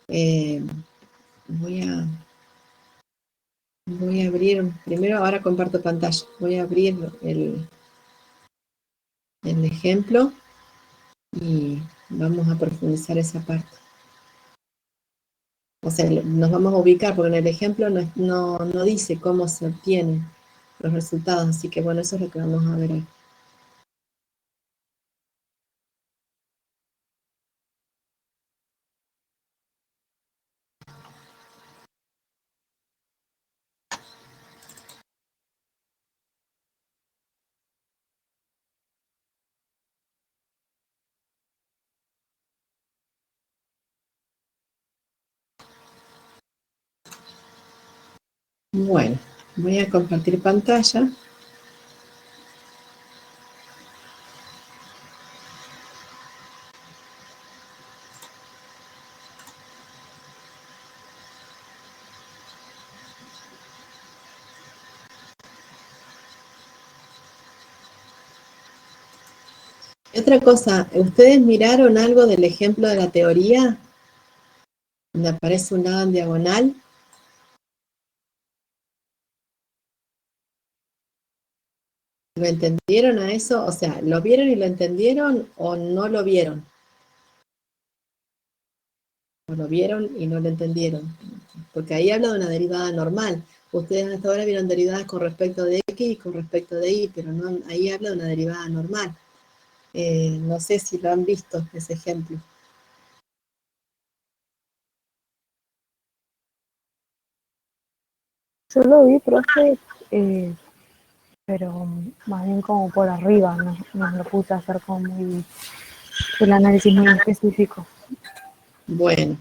Eh, voy a abrir, primero ahora comparto pantalla, voy a abrir el ejemplo y vamos a profundizar esa parte. O sea, nos vamos a ubicar, porque en el ejemplo no dice cómo se obtienen los resultados, así que bueno, eso es lo que vamos a ver hoy. Bueno, voy a compartir pantalla. Y otra cosa, ¿ustedes miraron algo del ejemplo de la teoría? Donde aparece un lado en diagonal. ¿Lo entendieron a eso? O sea, ¿lo vieron y lo entendieron o no lo vieron? O lo vieron y no lo entendieron. Porque ahí habla de una derivada normal. Ustedes hasta ahora vieron derivadas con respecto de X y con respecto de Y, pero no, ahí habla de una derivada normal. No sé si lo han visto, ese ejemplo. Yo lo vi, profe, pero más bien como por arriba, no lo puse a hacer como muy, el análisis muy específico. Bueno,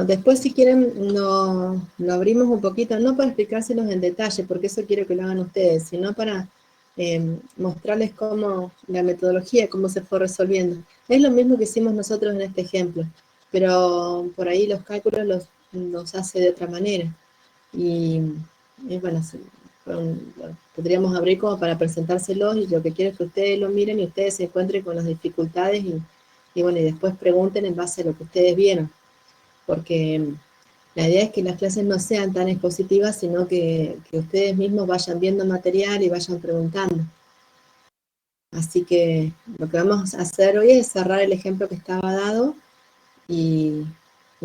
después si quieren lo abrimos un poquito, no para explicárselos en detalle, porque eso quiero que lo hagan ustedes, sino para mostrarles cómo la metodología, cómo se fue resolviendo. Es lo mismo que hicimos nosotros en este ejemplo, pero por ahí los cálculos los hace de otra manera. Y bueno, podríamos abrir como para presentárselos, y lo que quiero es que ustedes lo miren y ustedes se encuentren con las dificultades y bueno, y después pregunten en base a lo que ustedes vieron. Porque la idea es que las clases no sean tan expositivas, sino que ustedes mismos vayan viendo material y vayan preguntando. Así que lo que vamos a hacer hoy es cerrar el ejemplo que estaba dado y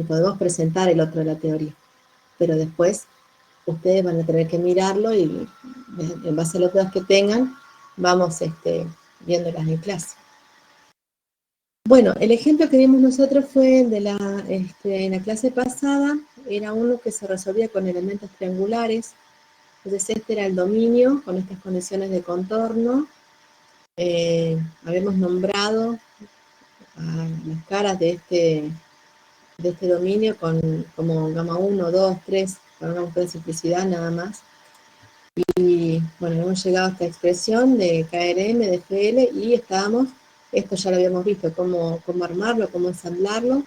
podemos presentar el otro de la teoría. Pero después ustedes van a tener que mirarlo y en base a las dudas que tengan, vamos viéndolas en clase. Bueno, el ejemplo que vimos nosotros fue en la clase pasada, era uno que se resolvía con elementos triangulares. Entonces este era el dominio con estas condiciones de contorno. Habíamos nombrado a las caras de este dominio como gamma 1, 2, 3, para una cuestión de simplicidad nada más. Y bueno, hemos llegado a esta expresión de KRM, de FL, y esto ya lo habíamos visto, cómo armarlo, cómo ensamblarlo,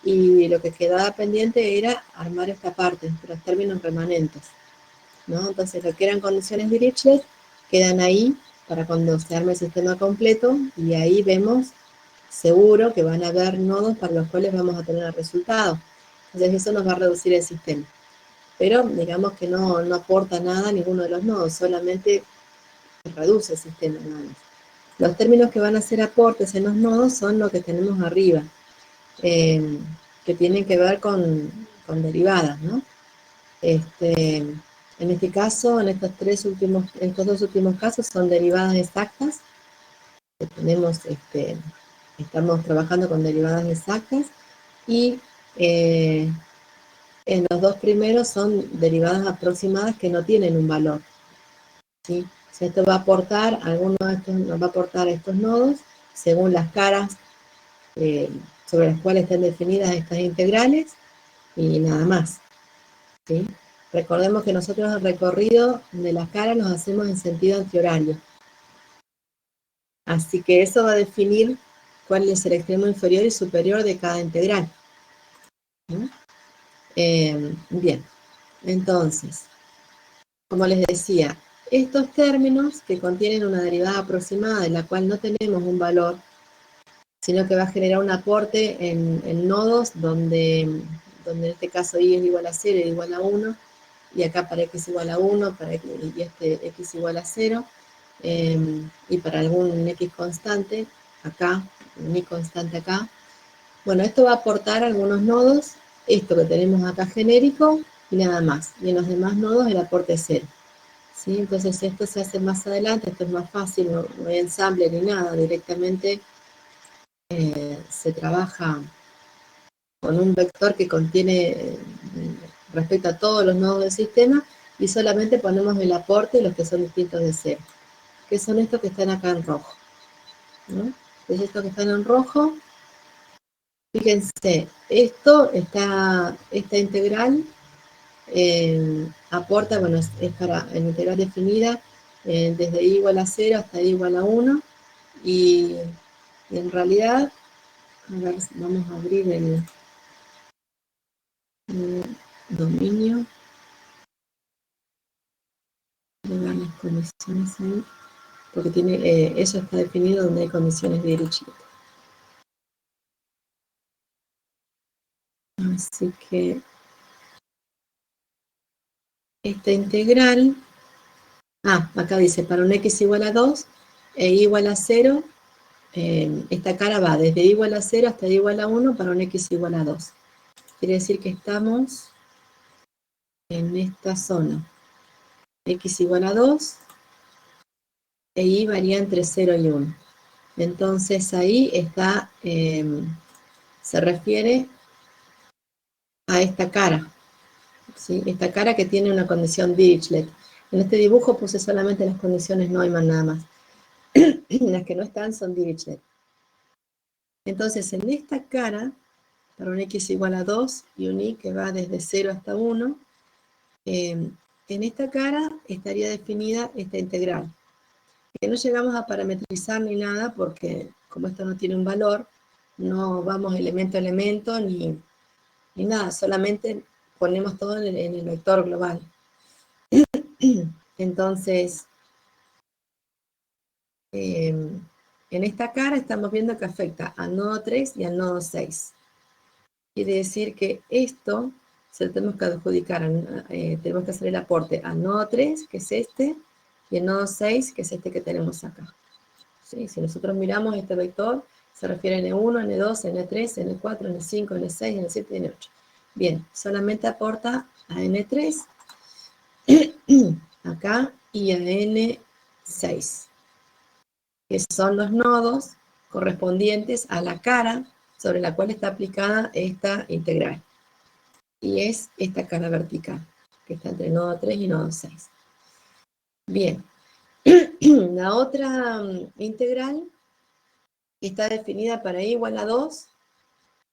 y lo que quedaba pendiente era armar esta parte, los términos remanentes, ¿no? Entonces lo que eran condiciones Dirichlet quedan ahí para cuando se arme el sistema completo, y ahí vemos seguro que van a haber nodos para los cuales vamos a tener el resultado. Entonces eso nos va a reducir el sistema. Pero digamos que no aporta nada a ninguno de los nodos, solamente reduce el sistema nada más. Los términos que van a hacer aportes en los nodos son lo que tenemos arriba, que tienen que ver con derivadas, ¿no? En este caso, en estos dos últimos casos son derivadas exactas. Estamos trabajando con derivadas exactas, y en los dos primeros son derivadas aproximadas que no tienen un valor, ¿sí? Si esto va a aportar, alguno de estos nos va a aportar estos nodos según las caras sobre las cuales están definidas estas integrales, y nada más, ¿sí? Recordemos que nosotros el recorrido de las caras los hacemos en sentido antihorario. Así que eso va a definir cuál es el extremo inferior y superior de cada integral. ¿Sí? Bien, entonces, como les decía, estos términos que contienen una derivada aproximada de la cual no tenemos un valor, sino que va a generar un aporte en nodos donde en este caso y es igual a 0 y igual a 1, y acá para x igual a 1, y este x igual a 0, y para algún x constante, acá, un y constante acá. Bueno, esto va a aportar algunos nodos, esto que tenemos acá genérico, y nada más. Y en los demás nodos el aporte es 0. ¿Sí? Entonces esto se hace más adelante, esto es más fácil, no hay ensamble ni nada, directamente se trabaja con un vector que contiene respecto a todos los nodos del sistema, y solamente ponemos el aporte los que son distintos de 0, que son estos que están acá en rojo, ¿no? Entonces estos que están en rojo, fíjense, esta integral aporta, bueno, es para la integral definida desde i igual a 0 hasta i igual a 1, y en realidad, a ver, vamos a abrir el dominio, de ver las condiciones ahí, porque tiene, eso está definido donde hay condiciones de Dirichlet. Así que esta integral, acá dice, para un x igual a 2 e y igual a 0, esta cara va desde i igual a 0 hasta i igual a 1 para un x igual a 2. Quiere decir que estamos en esta zona. X igual a 2 e y varía entre 0 y 1. Entonces ahí está, se refiere a esta cara, ¿sí? Esta cara que tiene una condición Dirichlet. En este dibujo puse solamente las condiciones Neumann nada más. Las que no están son Dirichlet. Entonces en esta cara, para un x igual a 2 y un y que va desde 0 hasta 1, en esta cara estaría definida esta integral, que no llegamos a parametrizar ni nada, porque como esto no tiene un valor, no vamos elemento a elemento, ni nada, solamente ponemos todo en el vector global. Entonces, en esta cara estamos viendo que afecta al nodo 3 y al nodo 6. Quiere decir que esto se lo tenemos que adjudicar, tenemos que hacer el aporte al nodo 3, que es este, y el nodo 6, que es este que tenemos acá. ¿Sí? Si nosotros miramos este vector, se refiere a N1, N2, N3, N4, N5, N6, N7 y N8. Bien, solamente aporta a N3, acá, y a N6, que son los nodos correspondientes a la cara sobre la cual está aplicada esta integral. Y es esta cara vertical, que está entre nodo 3 y nodo 6. Bien, la otra integral está definida para y igual a 2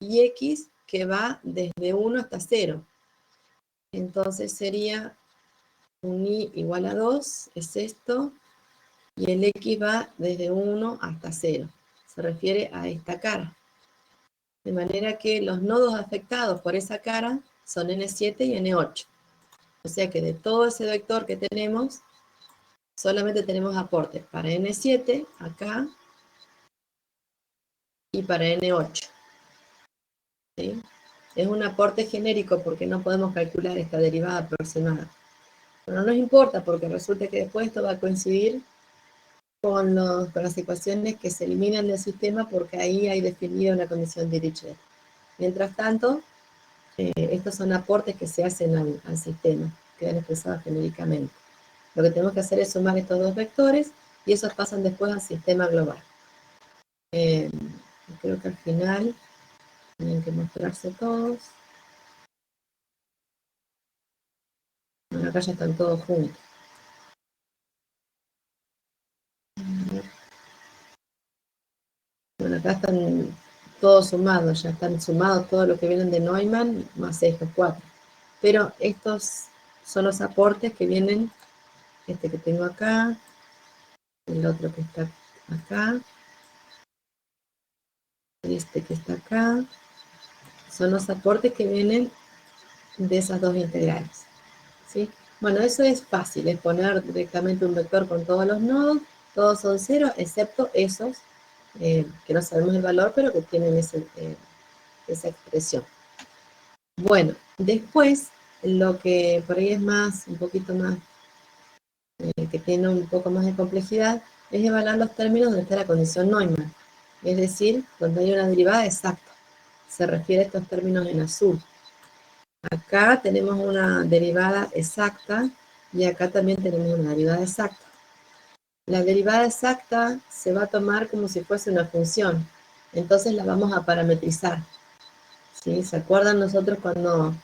y x que va desde 1 hasta 0. Entonces sería un y igual a 2, es esto, y el x va desde 1 hasta 0. Se refiere a esta cara. De manera que los nodos afectados por esa cara son N7 y N8. O sea que de todo ese vector que tenemos, solamente tenemos aportes para N7, acá, y para N8. ¿Sí? Es un aporte genérico porque no podemos calcular esta derivada aproximada. Pero no nos importa porque resulta que después esto va a coincidir con las ecuaciones que se eliminan del sistema, porque ahí hay definida una condición de Dirichlet. Mientras tanto, estos son aportes que se hacen al sistema, quedan expresados genéricamente. Lo que tenemos que hacer es sumar estos dos vectores y esos pasan después al sistema global. Creo que al final tienen que mostrarse todos. Bueno, acá ya están todos juntos. Bueno, acá están todos sumados, ya están sumados todos los que vienen de Neumann, más estos 4. Pero estos son los aportes que vienen, este que tengo acá, el otro que está acá, este que está acá, son los aportes que vienen de esas dos integrales. ¿Sí? Bueno, eso es fácil, es poner directamente un vector con todos los nodos, todos son 0, excepto esos que no sabemos el valor, pero que tienen esa expresión. Bueno, después, lo que por ahí es más, un poquito más, que tiene un poco más de complejidad, es evaluar los términos donde está la condición Neumann, es decir, donde hay una derivada exacta. Se refiere a estos términos en azul. Acá tenemos una derivada exacta, y acá también tenemos una derivada exacta. La derivada exacta se va a tomar como si fuese una función, entonces la vamos a parametrizar. ¿Sí? ¿Se acuerdan nosotros cuando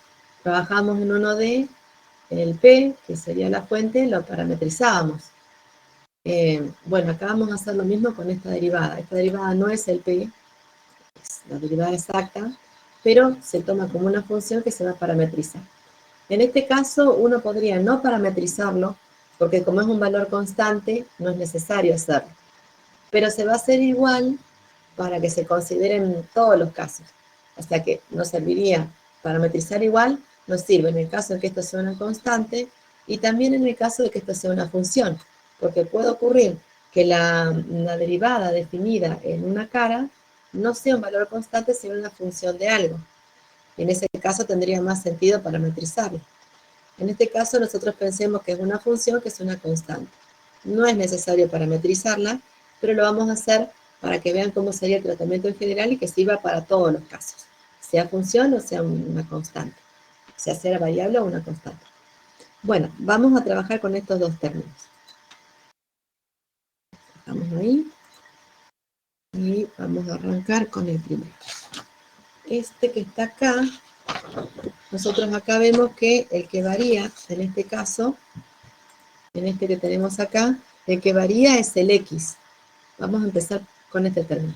trabajamos en 1D, en el P, que sería la fuente, lo parametrizábamos? Bueno, acá vamos a hacer lo mismo con esta derivada. Esta derivada no es el P, es la derivada exacta, pero se toma como una función que se va a parametrizar. En este caso, uno podría no parametrizarlo, porque como es un valor constante, no es necesario hacerlo. Pero se va a hacer igual para que se consideren todos los casos. O sea que nos serviría parametrizar igual, nos sirve en el caso de que esto sea una constante, y también en el caso de que esto sea una función, porque puede ocurrir que la derivada definida en una cara no sea un valor constante, sino una función de algo. En ese caso tendría más sentido parametrizarlo. En este caso nosotros pensemos que es una función que es una constante. No es necesario parametrizarla, pero lo vamos a hacer para que vean cómo sería el tratamiento en general y que sirva para todos los casos, sea función o sea una constante, sea variable o una constante. Bueno, vamos a trabajar con estos dos términos. Estamos ahí y vamos a arrancar con el primero. Este que está acá, nosotros acá vemos que el que varía, en este caso, en este que tenemos acá, el que varía es el X. Vamos a empezar con este término.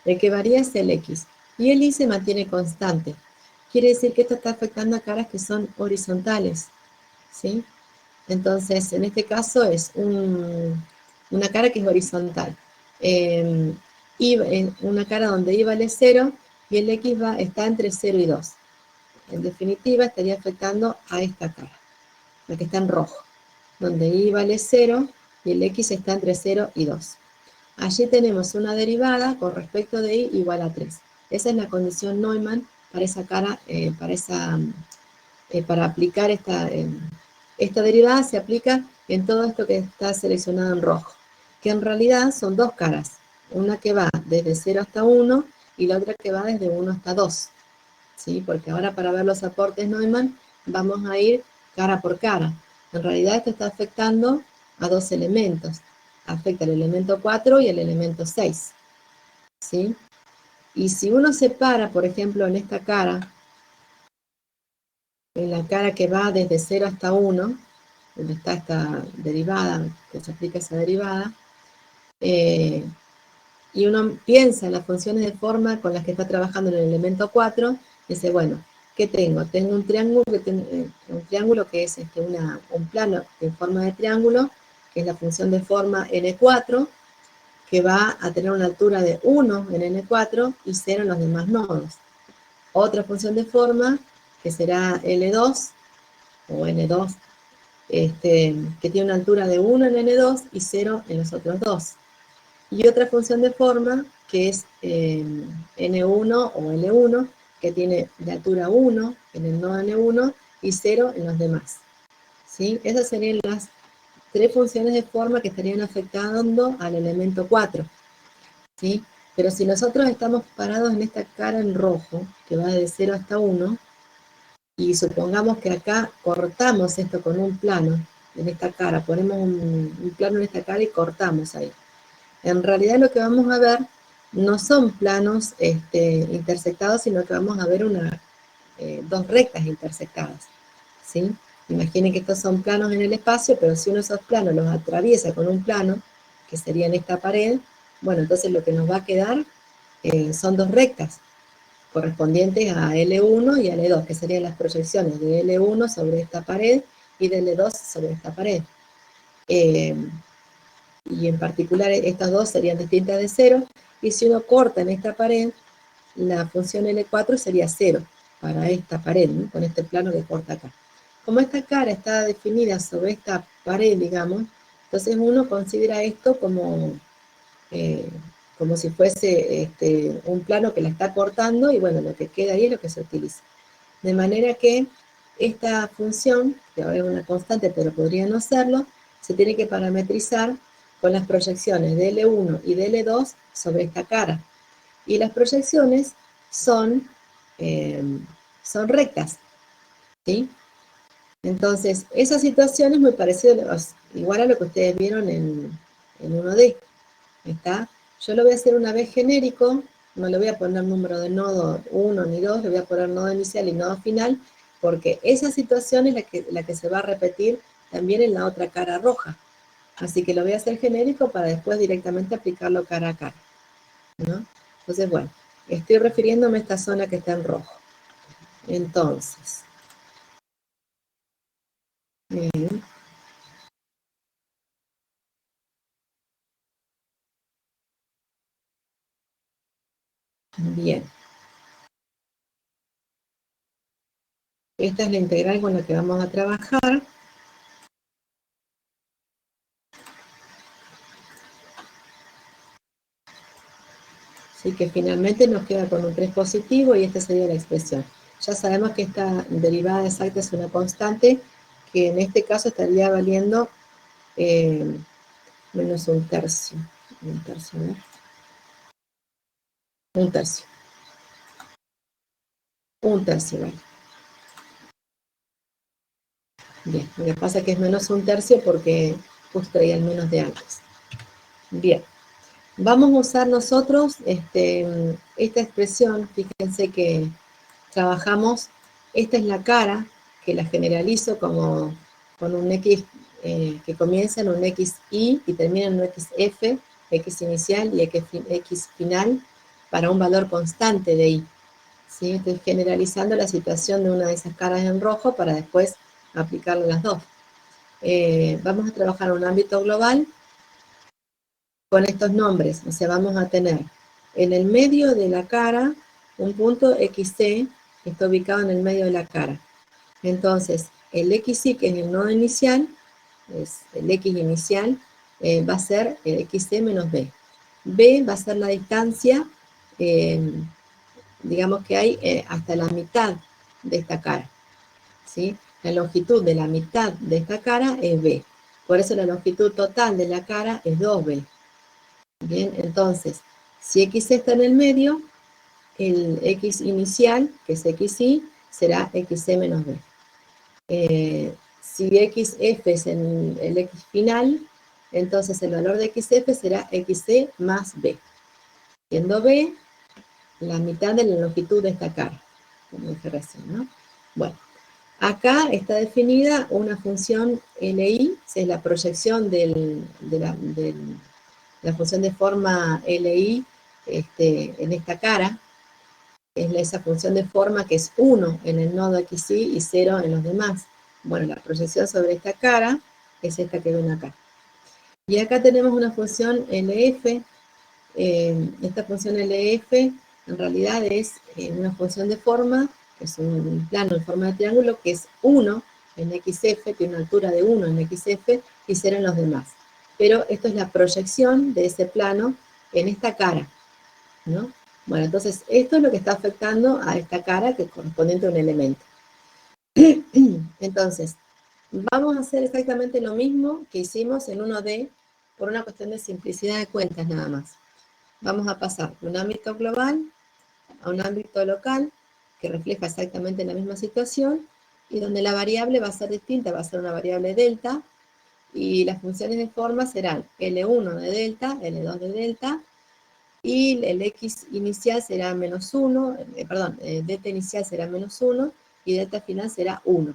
El que varía es el X. Y el Y se mantiene constante. Quiere decir que esto está afectando a caras que son horizontales. ¿Sí? Entonces, en este caso es una cara que es horizontal. Una cara donde Y vale 0 y el X está entre 0 y 2. En definitiva, estaría afectando a esta cara, la que está en rojo, donde Y vale 0 y el X está entre 0 y 2. Allí tenemos una derivada con respecto de Y igual a 3. Esa es la condición Neumann para esa cara, para aplicar esta derivada se aplica en todo esto que está seleccionado en rojo, que en realidad son dos caras, una que va desde 0 hasta 1 y la otra que va desde 1 hasta 2. ¿Sí? Porque ahora para ver los aportes Neumann vamos a ir cara por cara. En realidad esto está afectando a dos elementos. Afecta el elemento 4 y el elemento 6. ¿Sí? Y si uno separa, por ejemplo, en esta cara, en la cara que va desde 0 hasta 1, donde está esta derivada, que se aplica esa derivada, y uno piensa en las funciones de forma con las que está trabajando en el elemento 4, dice, bueno, ¿qué tengo? Tengo un triángulo que es un plano en forma de triángulo, que es la función de forma n4, que va a tener una altura de 1 en n4 y 0 en los demás nodos. Otra función de forma, que será L2, o N2, que tiene una altura de 1 en N2 y 0 en los otros dos. Y otra función de forma, que es N1 o L1, que tiene de altura 1 en el nodo N1 y 0 en los demás. ¿Sí? Esas serían las tres funciones de forma que estarían afectando al elemento 4. ¿Sí? Pero si nosotros estamos parados en esta cara en rojo, que va de 0 hasta 1, y supongamos que acá cortamos esto con un plano, en esta cara, ponemos un plano en esta cara y cortamos ahí. En realidad lo que vamos a ver no son planos intersectados, sino que vamos a ver dos rectas intersectadas, ¿sí? Imaginen que estos son planos en el espacio, pero si uno de esos planos los atraviesa con un plano, que sería en esta pared, bueno, entonces lo que nos va a quedar son dos rectas, correspondientes a L1 y a L2, que serían las proyecciones de L1 sobre esta pared y de L2 sobre esta pared. Y en particular estas dos serían distintas de 0, y si uno corta en esta pared, la función L4 sería 0 para esta pared, ¿no? Con este plano que corta acá. Como esta cara está definida sobre esta pared, digamos, entonces uno considera esto como como si fuese un plano que la está cortando, y bueno, lo que queda ahí es lo que se utiliza. De manera que esta función, que ahora es una constante, pero podría no serlo, se tiene que parametrizar con las proyecciones de L1 y de L2 sobre esta cara. Y las proyecciones son rectas, ¿sí? Entonces, esa situación es muy parecida, igual a lo que ustedes vieron en 1D, ¿está? Yo lo voy a hacer una vez genérico, no le voy a poner número de nodo 1 ni 2, le voy a poner nodo inicial y nodo final, porque esa situación es la que se va a repetir también en la otra cara roja. Así que lo voy a hacer genérico para después directamente aplicarlo cara a cara, ¿no? Entonces, bueno, estoy refiriéndome a esta zona que está en rojo. Entonces, bien. Esta es la integral con la que vamos a trabajar. Así que finalmente nos queda con un 3 positivo y esta sería la expresión. Ya sabemos que esta derivada exacta es una constante que en este caso estaría valiendo menos un tercio. Un tercio, ¿no? Un tercio. Un tercio, ¿vale? Bien, lo que pasa es que es menos un tercio porque justo traía el menos de antes. Bien. Vamos a usar nosotros esta expresión, fíjense que trabajamos, esta es la cara, que la generalizo como con un X que comienza en un XY y termina en un XF, X inicial y X final, para un valor constante de Y. ¿Sí? Estoy generalizando la situación de una de esas caras en rojo para después aplicarle las dos. Vamos a trabajar en un ámbito global con estos nombres, o sea, vamos a tener en el medio de la cara un punto XC que está ubicado en el medio de la cara. Entonces, el XY, que es el nodo inicial, es el X inicial, va a ser el XC menos B. B va a ser la distancia, digamos que hay hasta la mitad de esta cara, ¿sí? La longitud de la mitad de esta cara es B. Por eso la longitud total de la cara es 2B. Bien, entonces, si X está en el medio, el X inicial, que es XY, será XC menos B. Si XF es en el X final, entonces el valor de XF será XC más B, siendo B la mitad de la longitud de esta cara, como dije recién, ¿no? Bueno, acá está definida una función LI, que es la proyección de la función de forma LI en esta cara, es esa función de forma que es 1 en el nodo XY y 0 en los demás. Bueno, la proyección sobre esta cara es esta que ven acá. Y acá tenemos una función LF. Esta función LF en realidad es una función de forma, que es un plano en forma de triángulo, que es 1 en XF, tiene una altura de 1 en XF y 0 en los demás. Pero esto es la proyección de ese plano en esta cara, ¿no? Bueno, entonces esto es lo que está afectando a esta cara que es correspondiente a un elemento. Entonces, vamos a hacer exactamente lo mismo que hicimos en 1D por una cuestión de simplicidad de cuentas nada más. Vamos a pasar de un ámbito global a un ámbito local que refleja exactamente la misma situación y donde la variable va a ser distinta, va a ser una variable delta y las funciones de forma serán L1 de delta, L2 de delta y el X inicial será menos 1, delta inicial será menos 1 y delta final será 1,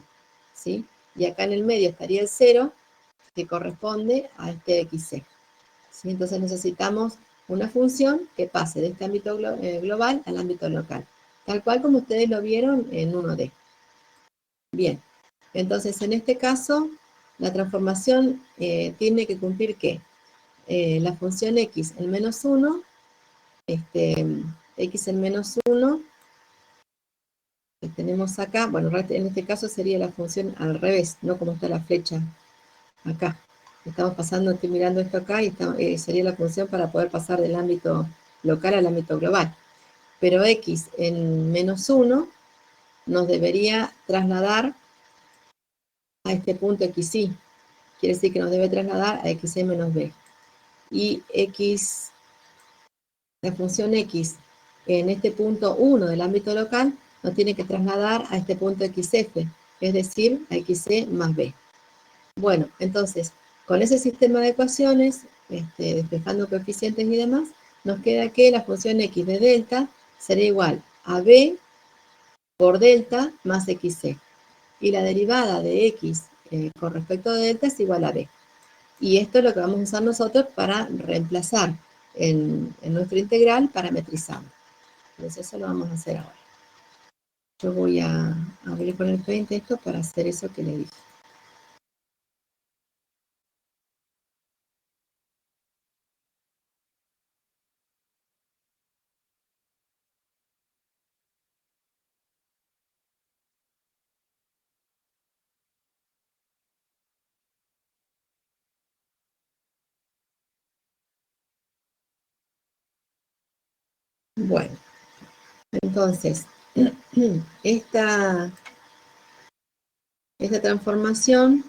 ¿sí? Y acá en el medio estaría el 0 que corresponde a este XC, ¿sí? Entonces necesitamos una función que pase de este ámbito global al ámbito local, tal cual como ustedes lo vieron en 1D. Bien, entonces en este caso la transformación tiene que cumplir ¿qué? La función x en menos 1, x en menos 1, que tenemos acá, bueno, en este caso sería la función al revés, no como está la flecha acá. Estamos pasando, estoy mirando esto acá y sería la función para poder pasar del ámbito local al ámbito global. Pero x en menos 1 nos debería trasladar a este punto xy. Quiere decir que nos debe trasladar a xy menos b. Y x, la función x en este punto 1 del ámbito local nos tiene que trasladar a este punto xf, es decir, a xc más b. Bueno, entonces, con ese sistema de ecuaciones, despejando coeficientes y demás, nos queda que la función x de delta sería igual a b por delta más xc. Y la derivada de x con respecto a delta es igual a b. Y esto es lo que vamos a usar nosotros para reemplazar en nuestro integral parametrizando. Entonces eso lo vamos a hacer ahora. Yo voy a abrir con el Paint esto para hacer eso que le dije. Bueno, entonces, esta transformación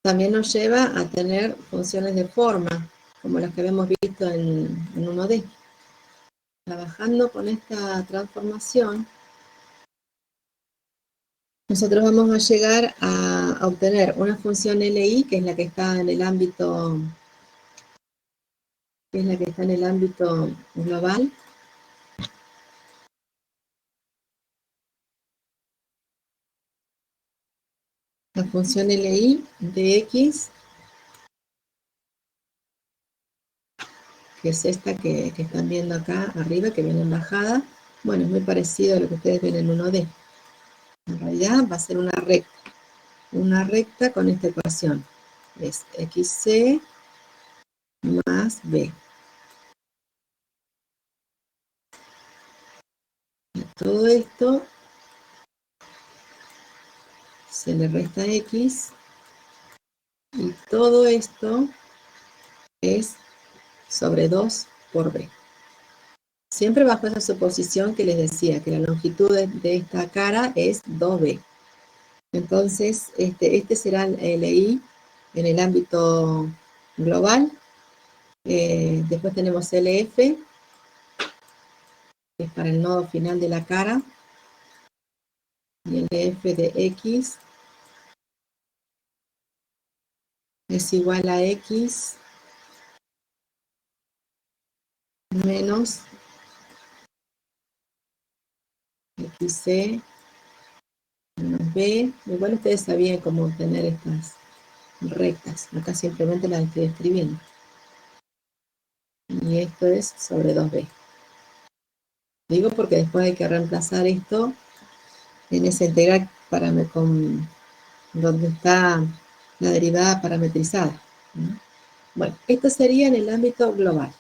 también nos lleva a tener funciones de forma, como las que habíamos visto en 1D. Trabajando con esta transformación, nosotros vamos a llegar a obtener una función LI, que es la que está en el ámbito, global. La función LI de X, que es esta que están viendo acá arriba, que viene en bajada. Bueno, es muy parecido a lo que ustedes ven en 1D. En realidad va a ser una recta con esta ecuación. Es XC más B. Y todo esto se le resta X, y todo esto es sobre 2 por B. Siempre bajo esa suposición que les decía, que la longitud de esta cara es 2B. Entonces, este será el LI en el ámbito global. Después tenemos LF, que es para el nodo final de la cara, y LF de X es igual a X menos XC menos B. Igual ustedes sabían cómo obtener estas rectas. Acá simplemente las estoy escribiendo. Y esto es sobre 2B. Digo porque después hay que reemplazar esto en esa integral donde está la derivada parametrizada. Bueno, esto sería en el ámbito global.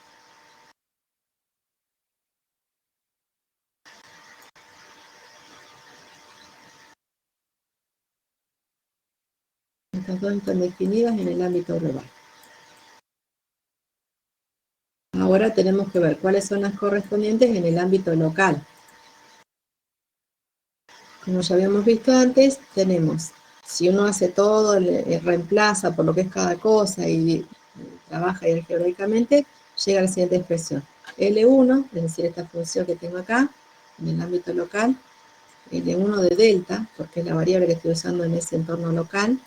Estas dos están definidas en el ámbito global. Ahora tenemos que ver cuáles son las correspondientes en el ámbito local. Como ya habíamos visto antes, tenemos, si uno hace todo, reemplaza por lo que es cada cosa y trabaja algebraicamente, llega a la siguiente expresión. L1, es decir, esta función que tengo acá, en el ámbito local, L1 de delta, porque es la variable que estoy usando en ese entorno local.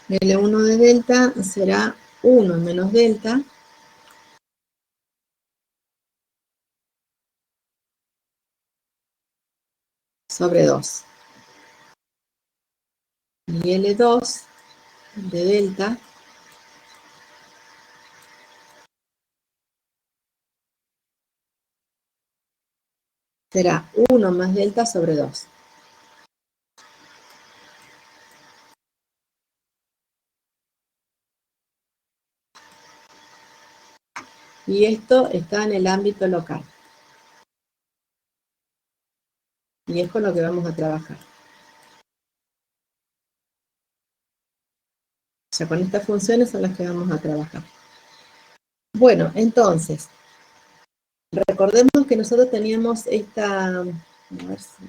L1 de delta será 1 menos delta sobre 2. Y L2 de delta será 1 más delta sobre 2. Y esto está en el ámbito local. Y es con lo que vamos a trabajar. O sea, con estas funciones son las que vamos a trabajar. Bueno, entonces, recordemos que nosotros teníamos esta, a ver si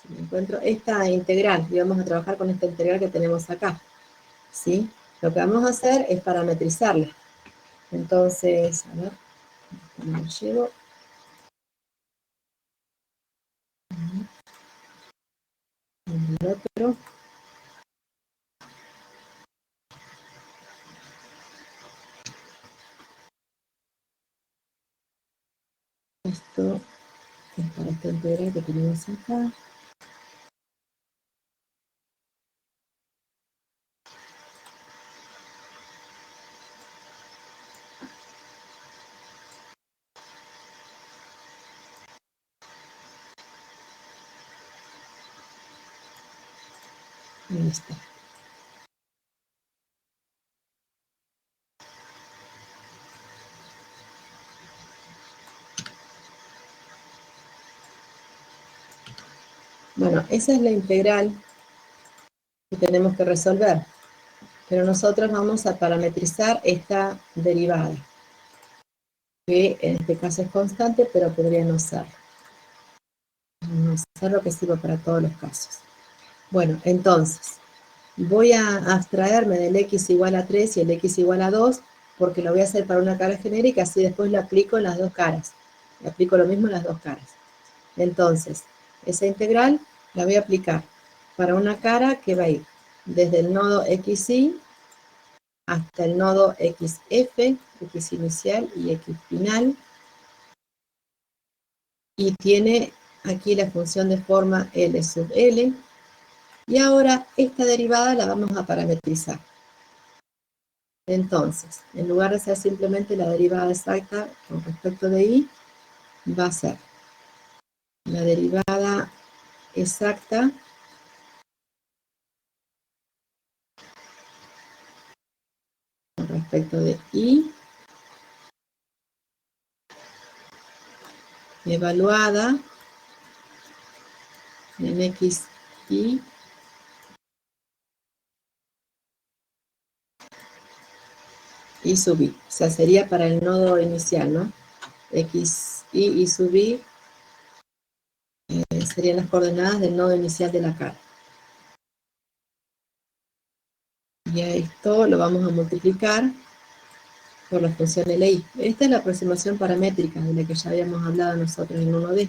me encuentro, esta integral, y vamos a trabajar con esta integral que tenemos acá, ¿sí? Lo que vamos a hacer es parametrizarla. Entonces, a ver, ¿cómo lo llevo? El otro. Esto es para esta integral que tenemos acá. Ahí está. Bueno, esa es la integral que tenemos que resolver, pero nosotros vamos a parametrizar esta derivada, que en este caso es constante, pero podría no ser. No ser lo que sirva para todos los casos. Bueno, entonces, voy a abstraerme del x igual a 3 y el x igual a 2, porque lo voy a hacer para una cara genérica, así después lo aplico en las dos caras. Le aplico lo mismo en las dos caras. Entonces, esa integral la voy a aplicar para una cara que va a ir desde el nodo xy hasta el nodo xf, x inicial y x final, y tiene aquí la función de forma L sub L, y ahora esta derivada la vamos a parametrizar. Entonces, en lugar de ser simplemente la derivada exacta con respecto de y, va a ser la derivada exacta con respecto de y, evaluada en x y sub i. O sea, sería para el nodo inicial, ¿no? X y sub i serían las coordenadas del nodo inicial de la cara. Y a esto lo vamos a multiplicar por la función LI. Esta es la aproximación paramétrica de la que ya habíamos hablado nosotros en 1D.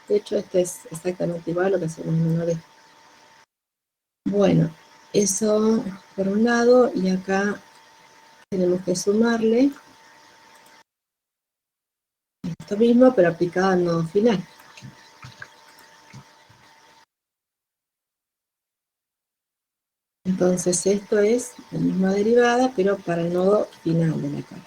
De hecho, este es exactamente igual a lo que hacemos en 1D. Bueno, eso por un lado, y acá tenemos que sumarle esto mismo, pero aplicado al nodo final. Entonces esto es la misma derivada, pero para el nodo final de la cara.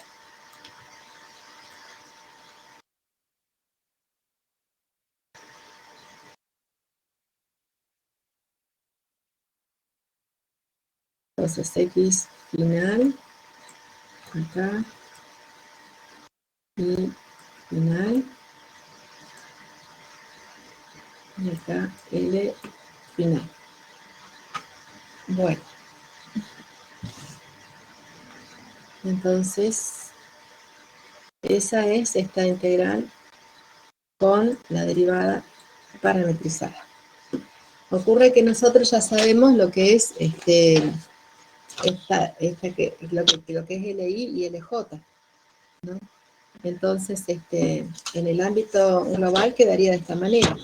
Entonces x final, acá, y final, y acá L final. Bueno, entonces esa es esta integral con la derivada parametrizada. Ocurre que nosotros ya sabemos lo que es lo que es LI y LJ, ¿no? Entonces, en el ámbito global quedaría de esta manera.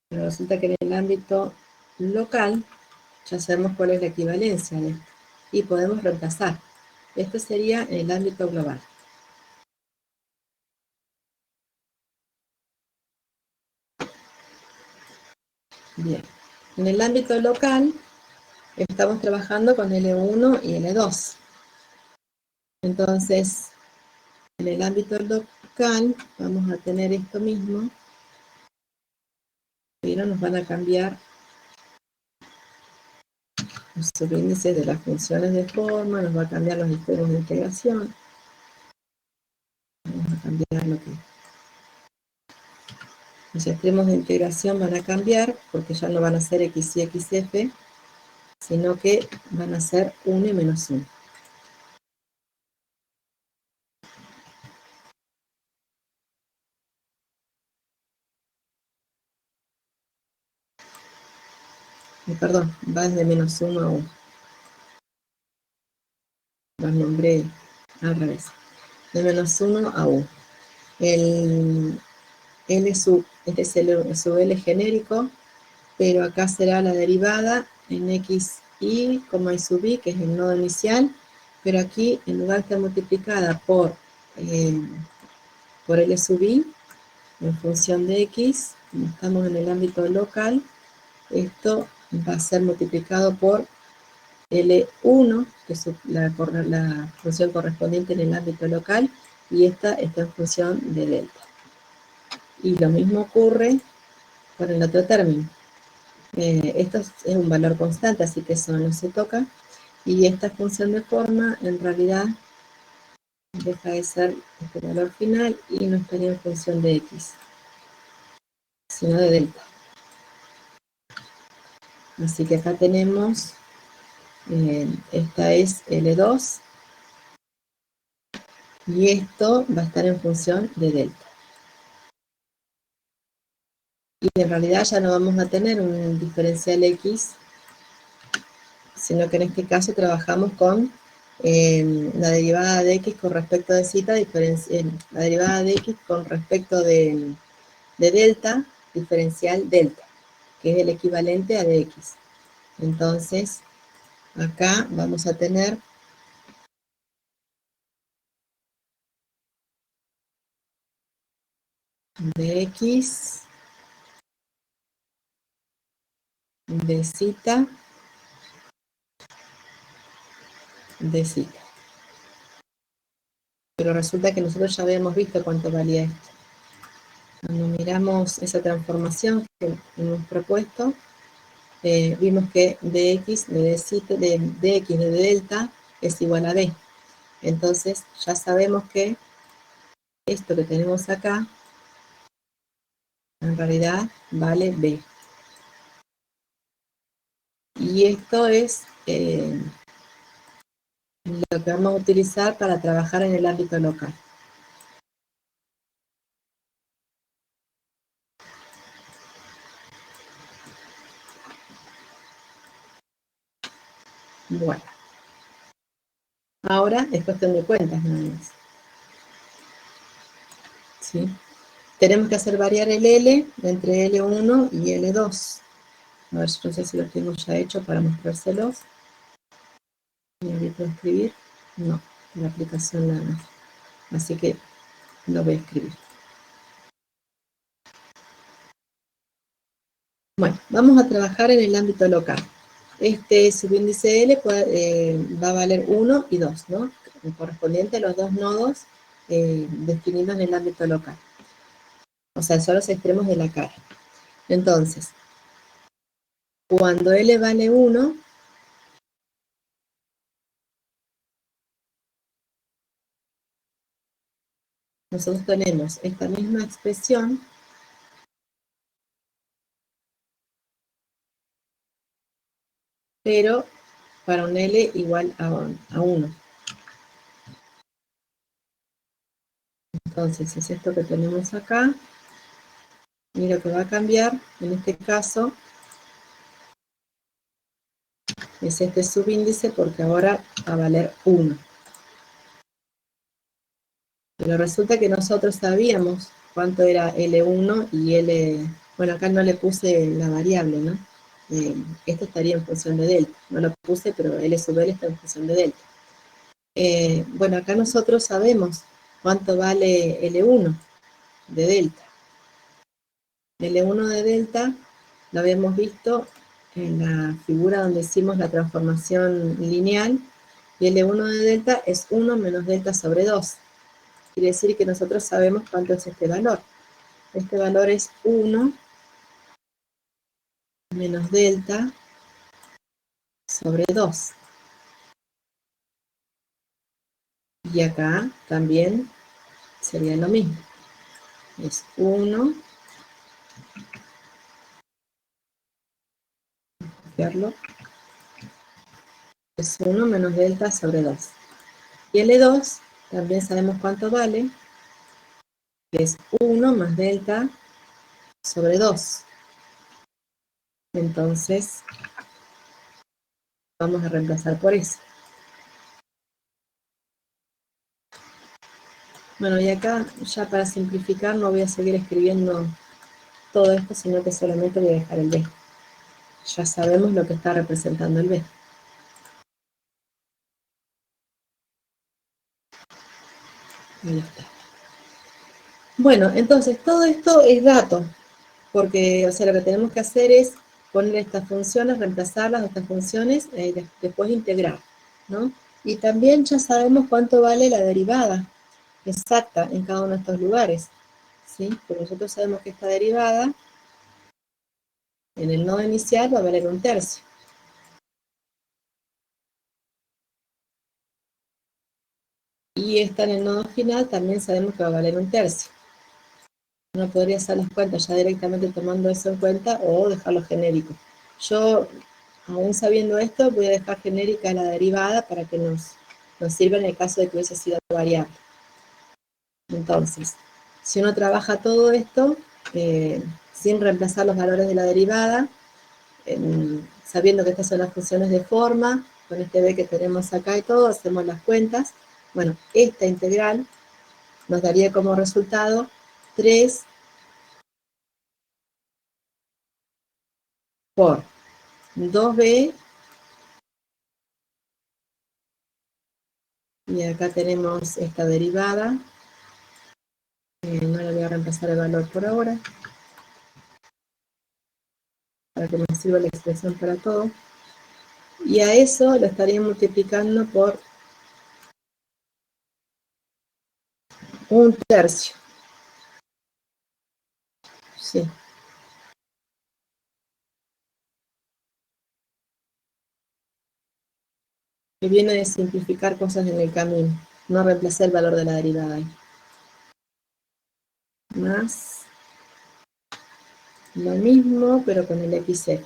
Pero resulta que en el ámbito local ya sabemos cuál es la equivalencia de esto. Y podemos reemplazar. Esto sería en el ámbito global. Bien. En el ámbito local estamos trabajando con L1 y L2. Entonces, en el ámbito local vamos a tener esto mismo, pero nos van a cambiar los subíndices de las funciones de forma, nos va a cambiar los extremos de integración, vamos a cambiar lo que Los extremos de integración van a cambiar porque ya no van a ser x y xf, sino que van a ser 1 y menos 1. Perdón, va desde menos 1 a 1. Los nombré al revés. De menos 1 a 1. El L sub, este es el sub L genérico, pero acá será la derivada en x y, y sub i, que es el nodo inicial, pero aquí, en lugar de estar multiplicada por L sub i, en función de x, como estamos en el ámbito local, esto va a ser multiplicado por L1, que es la función correspondiente en el ámbito local, y esta está en función de delta. Y lo mismo ocurre con el otro término. Esto es un valor constante, así que eso no se toca. Y esta función de forma, en realidad, deja de ser este valor final y no estaría en función de x, sino de delta. Así que acá tenemos, esta es L2, y esto va a estar en función de delta. Y en realidad ya no vamos a tener un diferencial x, sino que en este caso trabajamos con la derivada de x con respecto de zeta, la derivada de x con respecto de delta, diferencial delta, que es el equivalente a dx. Entonces, acá vamos a tener dx de zeta de zeta. Pero resulta que nosotros ya habíamos visto cuánto valía esto. Cuando miramos esa transformación que hemos propuesto, vimos que dx de delta es igual a b. Entonces ya sabemos que esto que tenemos acá en realidad vale b. Y esto es lo que vamos a utilizar para trabajar en el ámbito local. Bueno, ahora es cuestión de cuentas nada más. ¿Sí? Tenemos que hacer variar el L entre L1 y L2. A ver, yo no sé si lo tengo ya hecho para mostrárselos. ¿Necesito escribir? No, la aplicación nada más. Así que lo voy a escribir. Bueno, vamos a trabajar en el ámbito local. Este subíndice L va a valer 1 y 2, ¿no? Correspondiente a los dos nodos definidos en el ámbito local. O sea, son los extremos de la cara. Entonces, cuando L vale 1, nosotros tenemos esta misma expresión, pero para un L igual a 1. Entonces, es esto que tenemos acá. Y lo que va a cambiar, en este caso, es este subíndice, porque ahora va a valer 1. Pero resulta que nosotros sabíamos cuánto era L1 y L... Bueno, acá no le puse la variable, ¿no? Esto estaría en función de delta. No lo puse, pero L sub L está en función de delta. Bueno, acá nosotros sabemos cuánto vale L1 de delta. L1 de delta lo habíamos visto en la figura donde hicimos la transformación lineal, y L1 de delta es 1 menos delta sobre 2. Quiere decir que nosotros sabemos cuánto es este valor. Este valor es 1 menos delta sobre 2. Y acá también sería lo mismo. Es 1 copiarlo, es 1 menos delta sobre 2. Y L2 también sabemos cuánto vale, que es 1 más delta sobre 2. Entonces, vamos a reemplazar por eso. Bueno, y acá, ya para simplificar, no voy a seguir escribiendo todo esto, sino que solamente voy a dejar el B. Ya sabemos lo que está representando el B. Ahí está. Bueno, entonces todo esto es dato, porque, o sea, lo que tenemos que hacer es poner estas funciones, reemplazarlas, estas funciones, después integrar, ¿no? Y también ya sabemos cuánto vale la derivada exacta en cada uno de estos lugares, ¿sí? Porque nosotros sabemos que esta derivada en el nodo inicial va a valer 1/3. Y esta en el nodo final también sabemos que va a valer 1/3. Uno podría hacer las cuentas ya directamente tomando eso en cuenta o dejarlo genérico. Yo, aún sabiendo esto, voy a dejar genérica la derivada para que nos sirva en el caso de que hubiese sido variable. Entonces, si uno trabaja todo esto, sin reemplazar los valores de la derivada, sabiendo que estas son las funciones de forma, con este b que tenemos acá y todo, hacemos las cuentas. Bueno, esta integral nos daría como resultado 3 por 2b, y acá tenemos esta derivada, no le voy a reemplazar el valor por ahora, para que me sirva la expresión para todo, y a eso lo estaría multiplicando por 1/3, sí. Que viene de simplificar cosas en el camino, no reemplazar el valor de la derivada ahí. Más lo mismo, pero con el xf.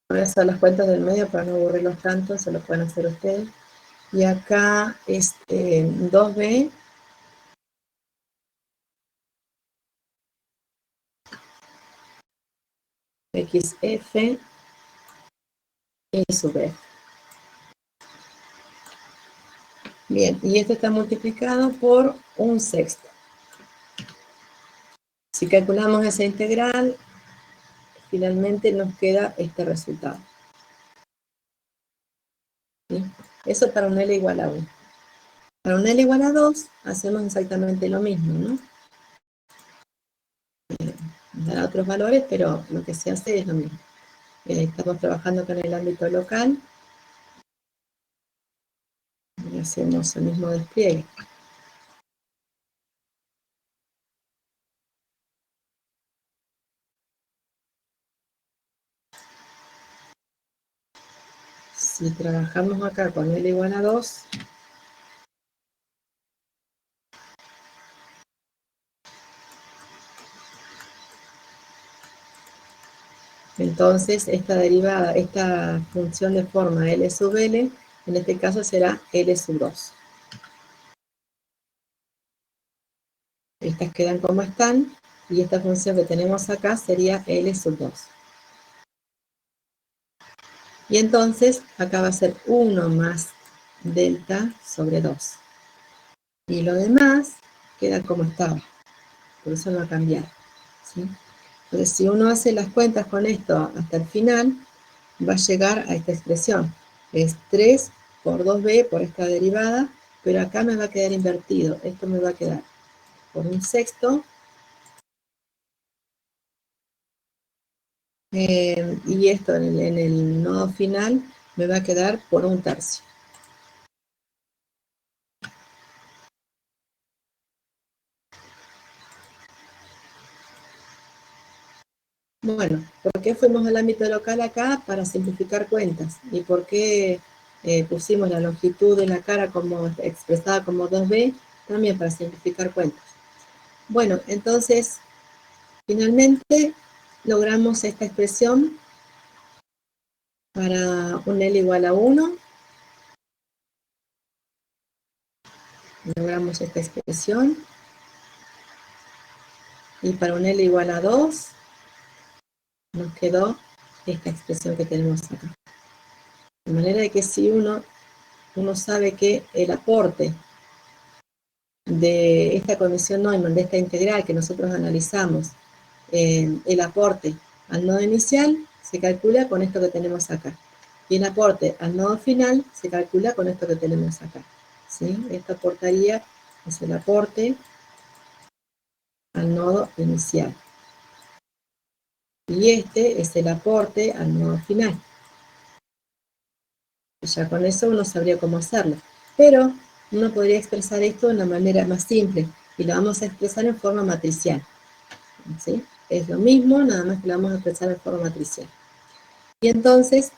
Voy a hacer las cuentas del medio para no aburrirlos tanto, se lo pueden hacer ustedes. Y acá es 2b xf y sub f. Bien, y esto está multiplicado por 1/6. Si calculamos esa integral, finalmente nos queda este resultado. ¿Sí? Eso para un L igual a 1. Para un L igual a 2, hacemos exactamente lo mismo, ¿no? Dará otros valores, pero lo que se hace es lo mismo. Estamos trabajando con el ámbito local, y hacemos el mismo despliegue. Si trabajamos acá con L igual a 2, entonces esta derivada, esta función de forma L sub L, en este caso será L sub 2. Estas quedan como están, y esta función que tenemos acá sería L sub 2. Y entonces acá va a ser 1 más delta sobre 2. Y lo demás queda como estaba, por eso no va a cambiar, ¿sí? Entonces, si uno hace las cuentas con esto hasta el final, va a llegar a esta expresión. Es 3 por 2b por esta derivada, pero acá me va a quedar invertido. Esto me va a quedar por 1/6. Y esto en el nodo final me va a quedar por 1/3. Bueno, ¿por qué fuimos al ámbito local acá? Para simplificar cuentas. ¿Y por qué pusimos la longitud de la cara como expresada como 2b? También para simplificar cuentas. Bueno, entonces, Finalmente, logramos esta expresión para un L igual a 1. Logramos esta expresión. Y para un L igual a 2, nos quedó esta expresión que tenemos acá. De manera de que si uno sabe que el aporte de esta condición Neumann, de esta integral que nosotros analizamos, el aporte al nodo inicial se calcula con esto que tenemos acá. Y el aporte al nodo final se calcula con esto que tenemos acá. ¿Sí? Esto aportaría, es el aporte al nodo inicial. Y este es el aporte al nodo final. Ya con eso uno sabría cómo hacerlo. Pero uno podría expresar esto de una manera más simple. Y lo vamos a expresar en forma matricial. ¿Sí? Es lo mismo, nada más que lo vamos a expresar en forma matricial. Y entonces,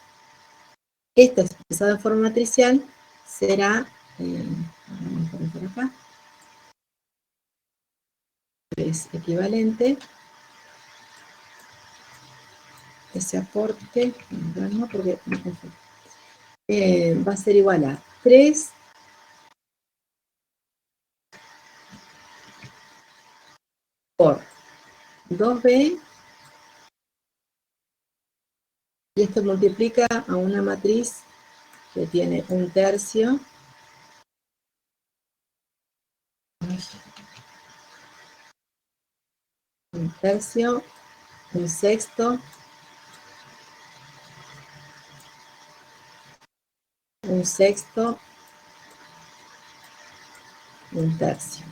esto expresado en forma matricial será, vamos a poner por acá, es equivalente, ese aporte, no, porque va a ser igual a 3 por 2b, y esto multiplica a una matriz que tiene un tercio, un sexto, y un tercio.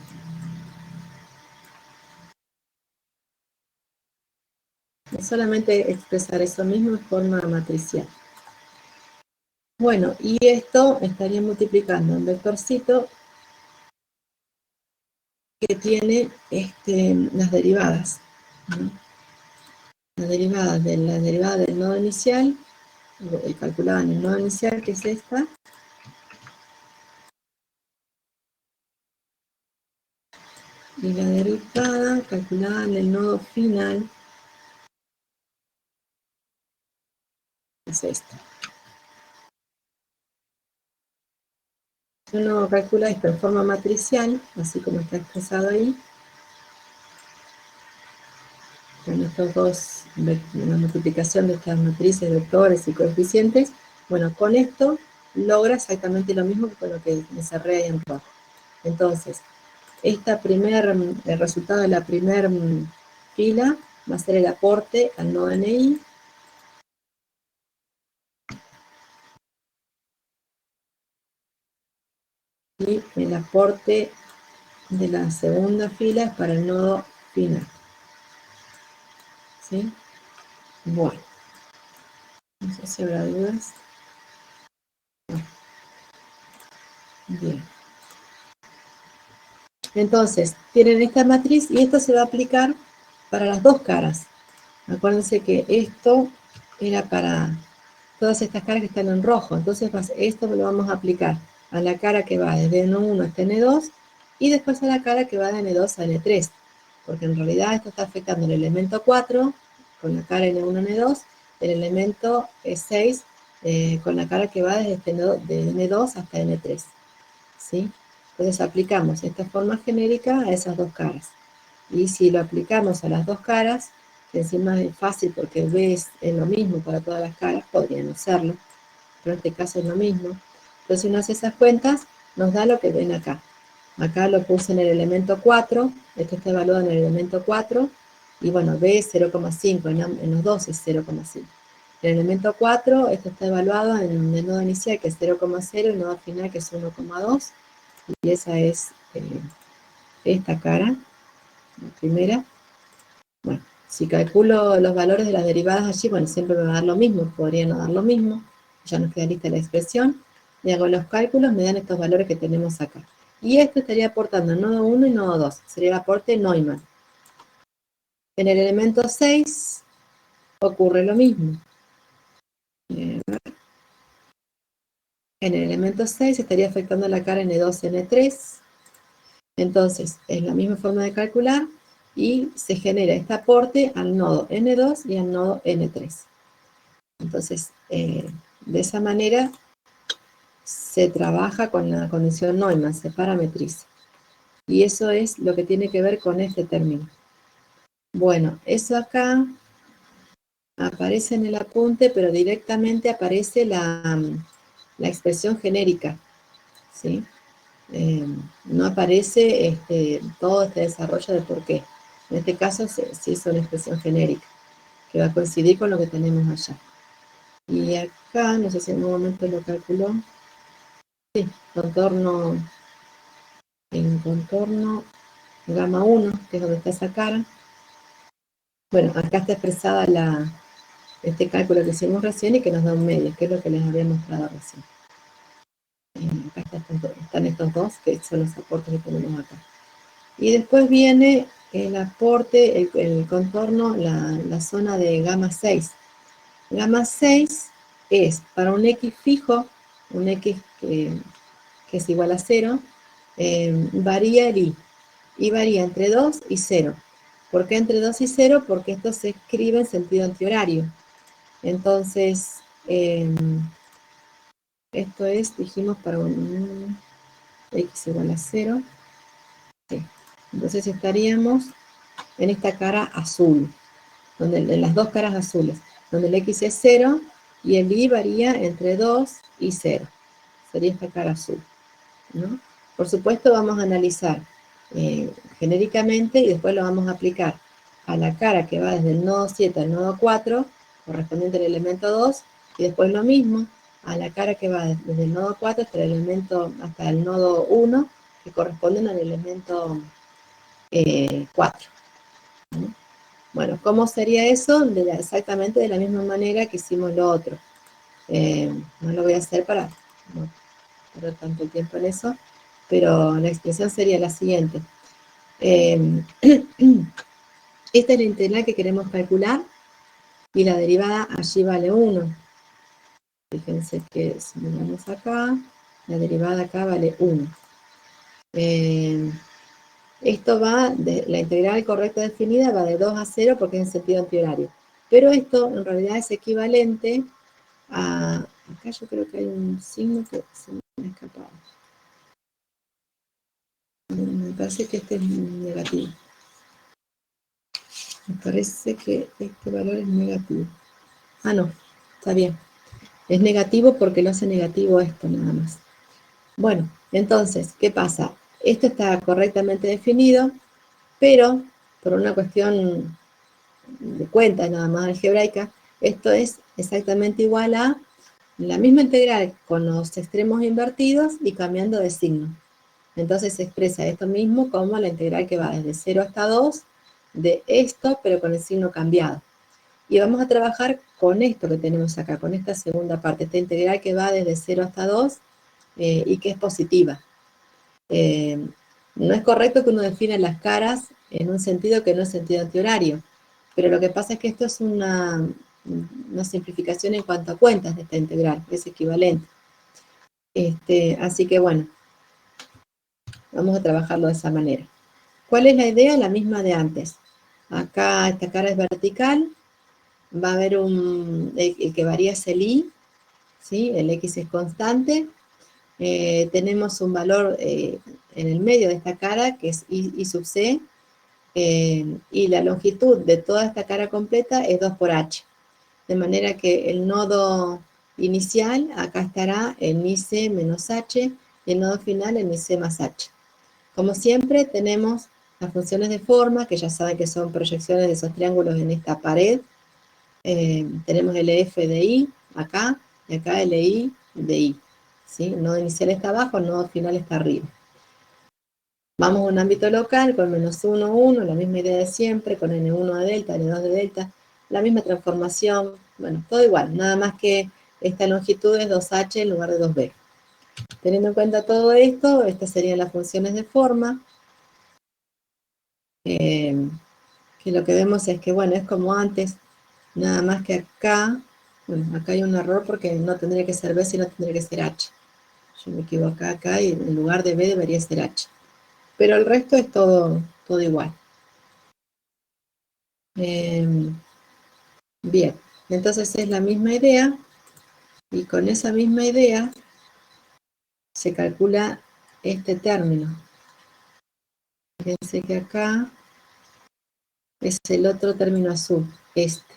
Es solamente expresar eso mismo en forma matricial. Bueno, y esto estaría multiplicando un vectorcito que tiene las derivadas, ¿no? Las derivadas de la derivada del nodo inicial, calculada en el nodo inicial, que es esta, y la derivada calculada en el nodo final, es esta. Si uno calcula esto en forma matricial, así como está expresado ahí, con estos dos, la multiplicación de estas matrices, vectores y coeficientes, bueno, con esto logra exactamente lo mismo que con lo que encerré ahí en rojo. Entonces, el resultado de la primera fila va a ser el aporte al nodo NI, y el aporte de la segunda fila es para el nodo final. ¿Sí? Bueno, no sé si habrá dudas. Bien. Entonces, tienen esta matriz y esto se va a aplicar para las dos caras. Acuérdense que esto era para todas estas caras que están en rojo. Entonces, esto lo vamos a aplicar a la cara que va desde N1 hasta N2 y después a la cara que va de N2 a N3. Porque en realidad esto está afectando el elemento 4 con la cara N1 a N2, el elemento 6 con la cara que va desde de N2 hasta N3. ¿Sí? Entonces aplicamos esta forma genérica a esas dos caras. Y si lo aplicamos a las dos caras, que encima es fácil porque B es lo mismo para todas las caras, podrían hacerlo, pero en este caso es lo mismo. Entonces si uno hace esas cuentas, nos da lo que ven acá. Acá lo puse en el elemento 4, esto está evaluado en el elemento 4, y bueno, B es 0,5, en los dos es 0,5. El elemento 4, esto está evaluado en el nodo inicial, que es 0,0, el nodo final, que es 1,2, y esa es esta cara, la primera. Bueno, si calculo los valores de las derivadas allí, bueno, siempre me va a dar lo mismo, podría no dar lo mismo, ya nos queda lista la expresión, y hago los cálculos, me dan estos valores que tenemos acá. Y esto estaría aportando nodo 1 y nodo 2, sería el aporte Neumann. En el elemento 6 ocurre lo mismo. En el elemento 6 estaría afectando la cara N2, N3, entonces es la misma forma de calcular, y se genera este aporte al nodo N2 y al nodo N3. Entonces, de esa manera se trabaja con la condición Neumann, se parametriza. Y eso es lo que tiene que ver con este término. Bueno, eso acá aparece en el apunte, pero directamente aparece la expresión genérica, ¿sí? No aparece todo este desarrollo de por qué. En este caso sí es una expresión genérica, que va a coincidir con lo que tenemos allá. Y acá, no sé si en un momento lo calculó, sí, en contorno gamma 1, que es donde está esa cara. Bueno, acá está expresada este cálculo que hicimos recién y que nos da un medio, que es lo que les había mostrado recién. Acá están estos dos, que son los aportes que tenemos acá. Y después viene el aporte, el contorno, la zona de gamma 6. Gamma 6 es para un X fijo, un X que es igual a 0, varía el I. Y varía entre 2 y 0. ¿Por qué entre 2 y 0? Porque esto se escribe en sentido antihorario. Entonces, esto es, dijimos, para un X igual a 0. Sí. Entonces estaríamos en esta cara azul, en las dos caras azules, donde el X es 0 y el Y varía entre 2 y 0. Sería esta cara azul, ¿no? Por supuesto vamos a analizar genéricamente y después lo vamos a aplicar a la cara que va desde el nodo 7 al nodo 4, correspondiente al elemento 2, y después lo mismo a la cara que va desde el nodo 4 hasta el nodo 1, que corresponden al elemento 4. ¿no? Bueno, ¿cómo sería eso? Exactamente de la misma manera que hicimos lo otro. No lo voy a hacer para no perder tanto tiempo en eso, pero la expresión sería la siguiente. Esta es la integral que queremos calcular y la derivada allí vale 1. Fíjense que si miramos acá, la derivada acá vale 1. Esto va, la integral correcta definida va de 2 a 0 porque es en sentido antihorario. Pero esto en realidad es equivalente a... Acá yo creo que hay un signo que se me ha escapado. Me parece que este es negativo. Me parece que este valor es negativo. Ah, no, está bien. Es negativo porque lo hace negativo esto nada más. Bueno, entonces, ¿qué pasa? Esto está correctamente definido, pero por una cuestión de cuenta nada más algebraica, esto es exactamente igual a la misma integral con los extremos invertidos y cambiando de signo. Entonces se expresa esto mismo como la integral que va desde 0 hasta 2 de esto, pero con el signo cambiado. Y vamos a trabajar con esto que tenemos acá, con esta segunda parte, esta integral que va desde 0 hasta 2 y que es positiva. No es correcto que uno defina las caras en un sentido que no es sentido antihorario, pero lo que pasa es que esto es una simplificación en cuanto a cuentas de esta integral, es equivalente. Así que bueno, vamos a trabajarlo de esa manera. ¿Cuál es la idea? La misma de antes. Acá esta cara es vertical, va a haber el que varía es el Y, ¿sí? El X es constante. Tenemos un valor en el medio de esta cara, que es I sub C, y la longitud de toda esta cara completa es 2 por H. De manera que el nodo inicial, acá estará en IC menos H, y el nodo final en IC más H. Como siempre, tenemos las funciones de forma, que ya saben que son proyecciones de esos triángulos en esta pared. Tenemos el F de I, acá, y acá el I de I. ¿Sí? El nodo inicial está abajo, el nodo final está arriba. Vamos a un ámbito local con menos 1, 1, la misma idea de siempre, con N1 de delta, N2 de delta, la misma transformación, bueno, todo igual, nada más que esta longitud es 2H en lugar de 2B. Teniendo en cuenta todo esto, estas serían las funciones de forma, que lo que vemos es que, bueno, es como antes, nada más que acá, bueno, acá hay un error porque no tendría que ser B, sino tendría que ser H. Yo me equivoco acá y en lugar de B debería ser H. Pero el resto es todo igual. Bien, entonces es la misma idea, y con esa misma idea se calcula este término. Fíjense que acá es el otro término azul, este.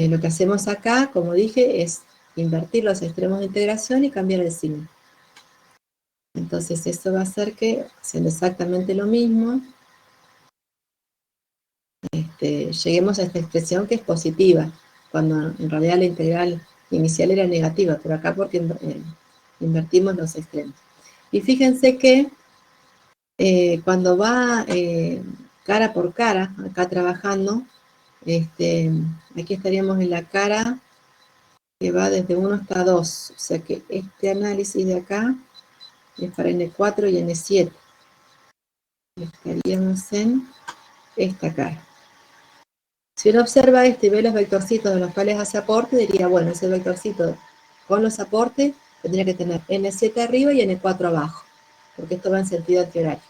Lo que hacemos acá, como dije, es invertir los extremos de integración y cambiar el signo. Entonces esto va a hacer que, haciendo exactamente lo mismo, lleguemos a esta expresión que es positiva, cuando en realidad la integral inicial era negativa, pero acá porque invertimos los extremos. Y fíjense que cuando va cara por cara, acá trabajando, aquí estaríamos en la cara que va desde 1 hasta 2, o sea que este análisis de acá es para N4 y N7. Estaríamos en esta cara. Si uno observa y ve los vectorcitos de los cuales hace aporte, diría, bueno, ese vectorcito con los aportes tendría que tener N7 arriba y N4 abajo, porque esto va en sentido antihorario.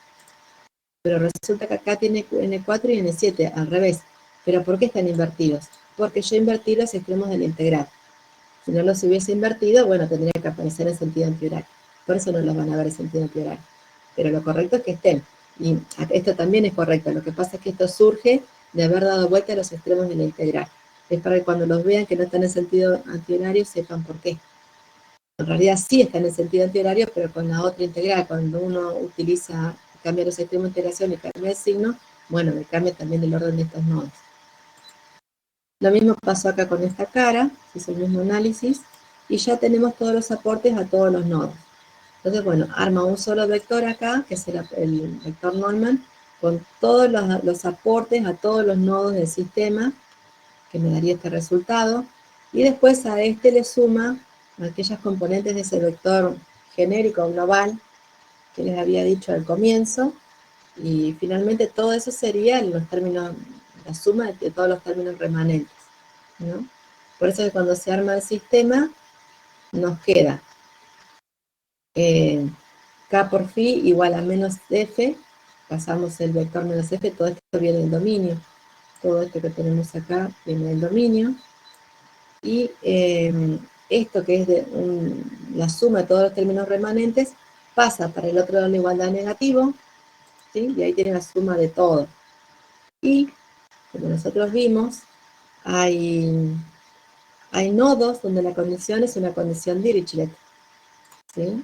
Pero resulta que acá tiene N4 y N7, al revés. ¿Pero por qué están invertidos? Porque yo invertí los extremos de la integral. Si no los hubiese invertido, bueno, tendría que aparecer en sentido antihorario. Por eso no los van a ver en sentido antihorario. Pero lo correcto es que estén. Y esto también es correcto. Lo que pasa es que esto surge de haber dado vuelta a los extremos de la integral. Es para que cuando los vean que no están en sentido antihorario, sepan por qué. En realidad sí están en sentido antihorario, pero con la otra integral, cuando uno cambia los extremos de integración y cambia el signo, bueno, me cambia también el orden de estos nodos. Lo mismo pasó acá con esta cara, es el mismo análisis, y ya tenemos todos los aportes a todos los nodos. Entonces, bueno, arma un solo vector acá, que es el vector Neumann, con todos los aportes a todos los nodos del sistema, que me daría este resultado, y después a este le suma aquellas componentes de ese vector genérico global que les había dicho al comienzo, y finalmente todo eso sería los términos, la suma de todos los términos remanentes, ¿no? Por eso que cuando se arma el sistema, nos queda K por phi igual a menos F, pasamos el vector menos F, todo esto viene del dominio, todo esto que tenemos acá viene del dominio, y esto que es la suma de todos los términos remanentes, pasa para el otro lado de la igualdad negativo, ¿sí? Y ahí tiene la suma de todo. Y, como nosotros vimos, hay nodos donde la condición es una condición Dirichlet, ¿sí?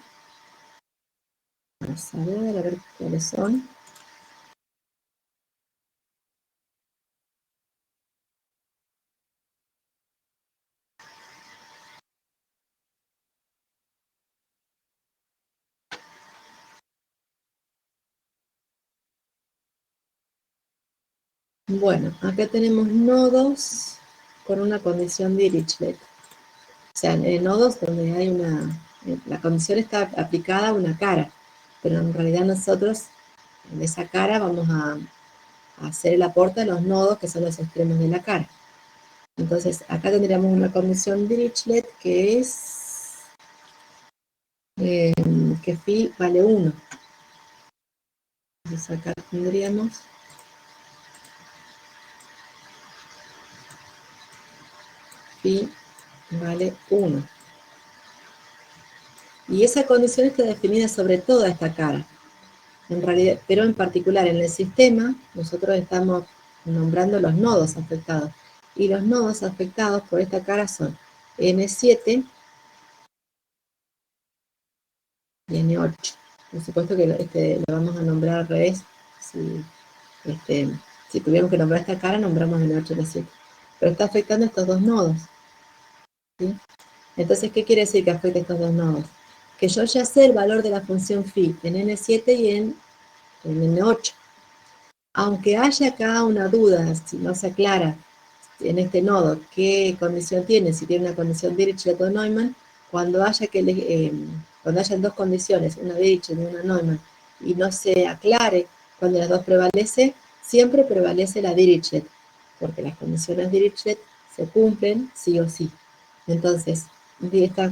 Vamos a ver cuáles son. Bueno, acá tenemos nodos con una condición Dirichlet. O sea, nodos donde hay la condición está aplicada a una cara, pero en realidad nosotros en esa cara vamos a hacer el aporte de los nodos que son los extremos de la cara. Entonces, acá tendríamos una condición Dirichlet que es que phi vale 1. Entonces acá tendríamos phi vale 1. Y esa condición está definida sobre toda esta cara. En realidad, pero en particular en el sistema, nosotros estamos nombrando los nodos afectados. Y los nodos afectados por esta cara son N7 y N8. Por supuesto que lo vamos a nombrar al revés. Si tuviéramos que nombrar esta cara, nombramos N8 y N7. Pero está afectando estos dos nodos, ¿sí? Entonces, ¿qué quiere decir que afecta estos dos nodos? Que yo ya sé el valor de la función phi en N7 y en N8. Aunque haya acá una duda, si no se aclara en este nodo qué condición tiene, si tiene una condición Dirichlet o Neumann, cuando hayan dos condiciones, una Dirichlet y una Neumann, y no se aclare cuando las dos prevalece, siempre prevalece la Dirichlet, porque las condiciones Dirichlet se cumplen sí o sí. Entonces, esta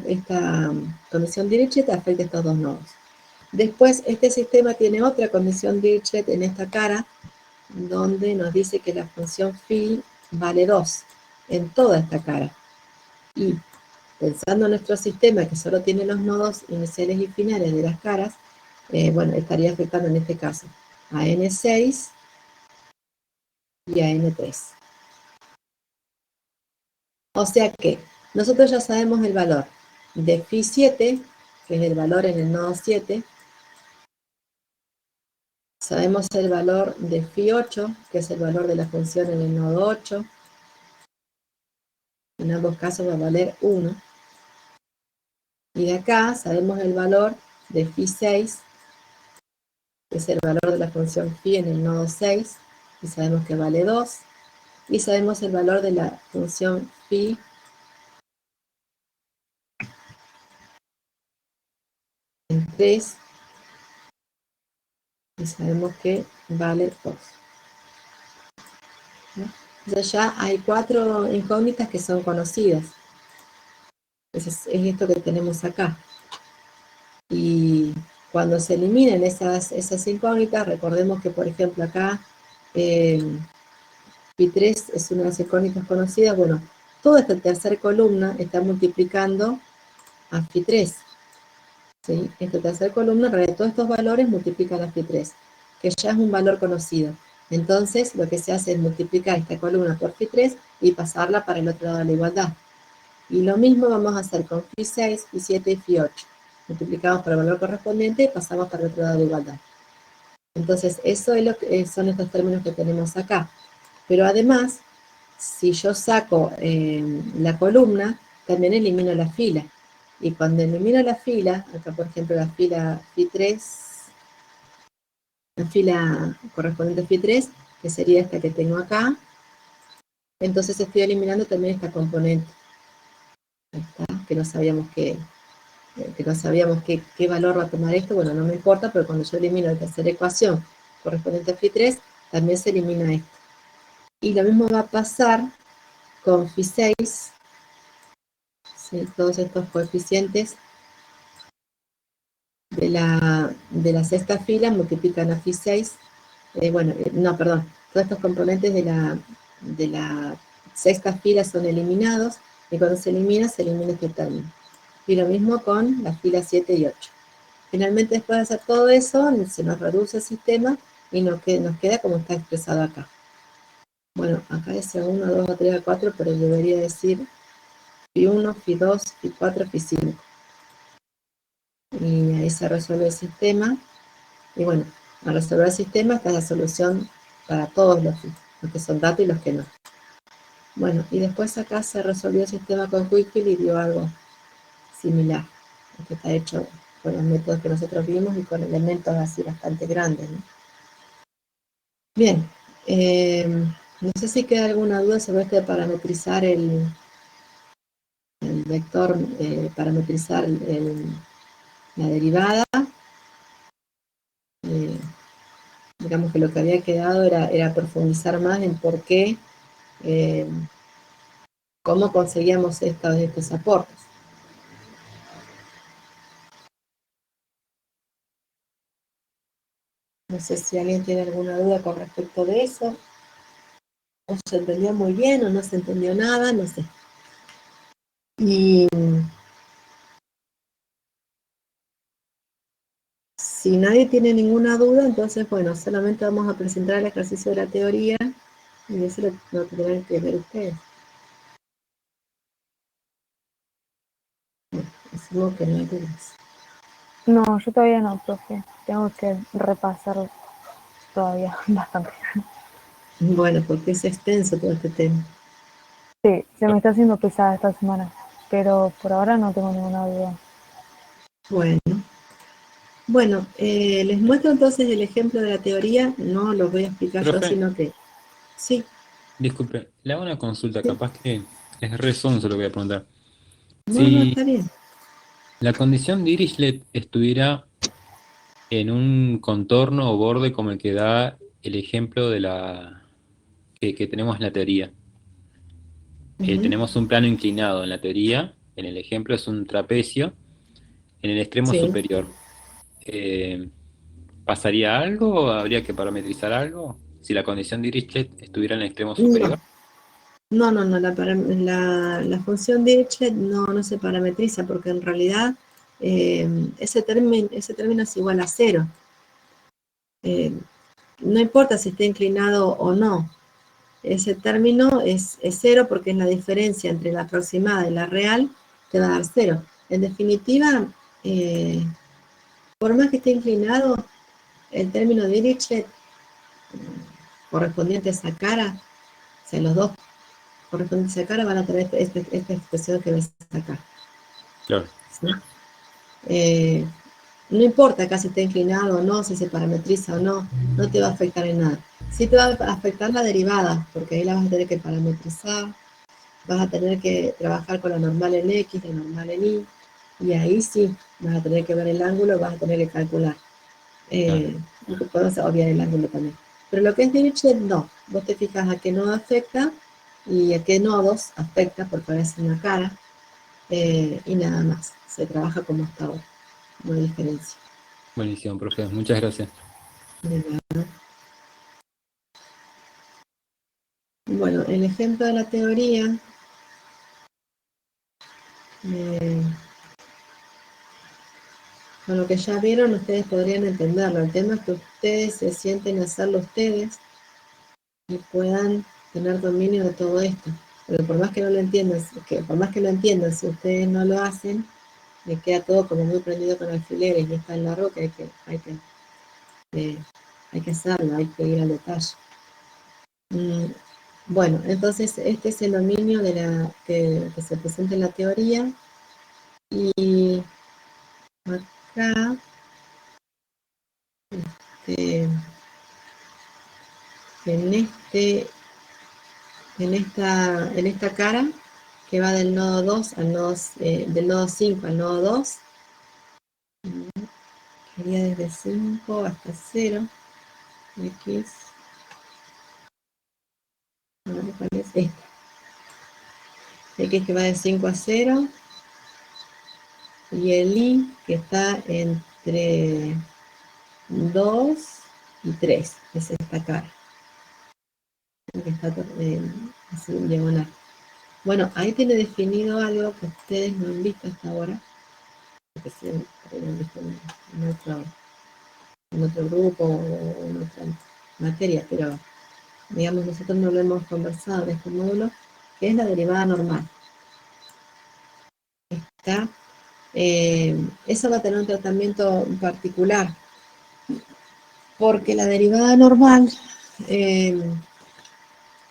condición Dirichlet afecta a estos dos nodos. Después, este sistema tiene otra condición Dirichlet en esta cara, donde nos dice que la función phi vale 2 en toda esta cara. Y pensando en nuestro sistema que solo tiene los nodos iniciales y finales de las caras, bueno, estaría afectando en este caso a N6 y a N3. O sea que nosotros ya sabemos el valor de phi 7, que es el valor en el nodo 7, sabemos el valor de phi 8, que es el valor de la función en el nodo 8, en ambos casos va a valer 1, y de acá sabemos el valor de phi 6, que es el valor de la función phi en el nodo 6, y sabemos que vale 2, y sabemos el valor de la función phi en 3, y sabemos que vale 2. Entonces ya hay 4 incógnitas que son conocidas. Es esto que tenemos acá. Y cuando se eliminen esas incógnitas, recordemos que, por ejemplo, acá Pi3 es una de las incógnitas conocidas. Bueno, toda esta tercera columna está multiplicando a Pi3. ¿Sí? Esta tercera columna, en realidad, todos estos valores multiplican a Pi3, que ya es un valor conocido. Entonces, lo que se hace es multiplicar esta columna por Pi3 y pasarla para el otro lado de la igualdad. Y lo mismo vamos a hacer con phi 6, phi 7 y phi 8. Multiplicamos por el valor correspondiente y pasamos para el otro lado de igualdad. Entonces, eso es lo que son estos términos que tenemos acá. Pero además, si yo saco la columna, también elimino la fila. Y cuando elimino la fila, acá por ejemplo la fila phi 3, la fila correspondiente a phi 3, que sería esta que tengo acá, entonces estoy eliminando también esta componente. Ahí está, que no sabíamos qué valor va a tomar esto. Bueno, no me importa, pero cuando yo elimino la tercera ecuación correspondiente a phi 3, también se elimina esto. Y lo mismo va a pasar con phi 6, ¿sí? Todos estos coeficientes de la sexta fila multiplican a phi 6, todos estos componentes de la sexta fila son eliminados, y cuando se elimina este término. Y lo mismo con las filas 7 y 8. Finalmente, después de hacer todo eso, se nos reduce el sistema y nos queda como está expresado acá. Bueno, acá dice 1, 2, 3, 4, pero debería decir phi 1, phi 2, phi 4, phi 5. Y ahí se resuelve el sistema. Y bueno, al resolver el sistema, esta es la solución para todos los que son datos y los que no. Bueno, y después acá se resolvió el sistema con Quickfill y dio algo similar, que está hecho con los métodos que nosotros vimos y con elementos así bastante grandes, ¿no? Bien, no sé si queda alguna duda sobre este de parametrizar el vector, parametrizar la derivada. Digamos que lo que había quedado era profundizar más en por qué, cómo conseguíamos estos aportes. No sé si alguien tiene alguna duda con respecto de eso. O se entendió muy bien o no se entendió nada, no sé. Y si nadie tiene ninguna duda, entonces, bueno, solamente vamos a presentar el ejercicio de la teoría y eso lo tendrán que ver ustedes. Bueno, asumo que no hay dudas. No, yo todavía no, profe. Tengo que repasar todavía bastante. Bueno, porque es extenso todo este tema. Sí, se me está haciendo pesada esta semana, pero por ahora no tengo ninguna duda. Bueno, les muestro entonces el ejemplo de la teoría. No lo voy a explicar yo, Profe, sino que... Sí, disculpe, le hago una consulta, sí. capaz que es re sonso lo que voy a preguntar. No, Si está bien. la condición de Dirichlet estuviera en un contorno o borde como el que da el ejemplo de que tenemos en la teoría. Ujú. Tenemos un plano inclinado en la teoría, en el ejemplo es un trapecio, en el extremo Sí. superior. Eh, ¿Pasaría algo o habría que parametrizar algo? si la condición Dirichlet estuviera en el extremo No, superior. no, la función Dirichlet no se parametriza porque en realidad ese término es igual a 0. No importa si está inclinado o no, ese término es 0 porque es la diferencia entre la aproximada y la real, te va a dar 0. En definitiva, por más que esté inclinado, el término Dirichlet correspondiente a esa cara, o sea, los dos correspondientes a esa cara van a tener esta expresión que ves acá. Claro. ¿Sí? No importa acá si está inclinado o no, si se parametriza o no te va a afectar en nada. Sí te va a afectar la derivada, porque ahí la vas a tener que parametrizar, vas a tener que trabajar con la normal en X, la normal en Y, y ahí sí vas a tener que ver el ángulo, vas a tener que calcular. Podemos obviar el ángulo también. Pero lo que es Dirichlet, no. Vos te fijas a qué nodo afecta y a qué nodos afecta, porque parece una cara, y nada más. Se trabaja como hasta ahora. No hay diferencia. Buenísimo, profe. Muchas gracias. De nada. Bueno, el ejemplo de la teoría. Con lo que ya vieron, ustedes podrían entenderlo. El tema es que ustedes se sienten a hacerlo ustedes y puedan tener dominio de todo esto. Pero por más que no lo entiendan, si ustedes no lo hacen, les queda todo como muy prendido con alfileres y está en la roca, hay que hacerlo, hay que ir al detalle. Bueno, entonces este es el dominio que se presenta en la teoría, y acá en esta cara que va del nodo 2 al nodo, del nodo 5 al nodo 2, sería desde 5 hasta 0, X, a ver cuál es esta, X que va de 5 a 0, y el Y que está entre 2 y 3, es esta cara, que está así en diagonal. Bueno, ahí tiene definido algo que ustedes no han visto hasta ahora, que sí han visto en otro grupo o en otra materia, pero digamos nosotros no lo hemos conversado en este módulo, que es la derivada normal. Eso va a tener un tratamiento particular, porque la derivada normal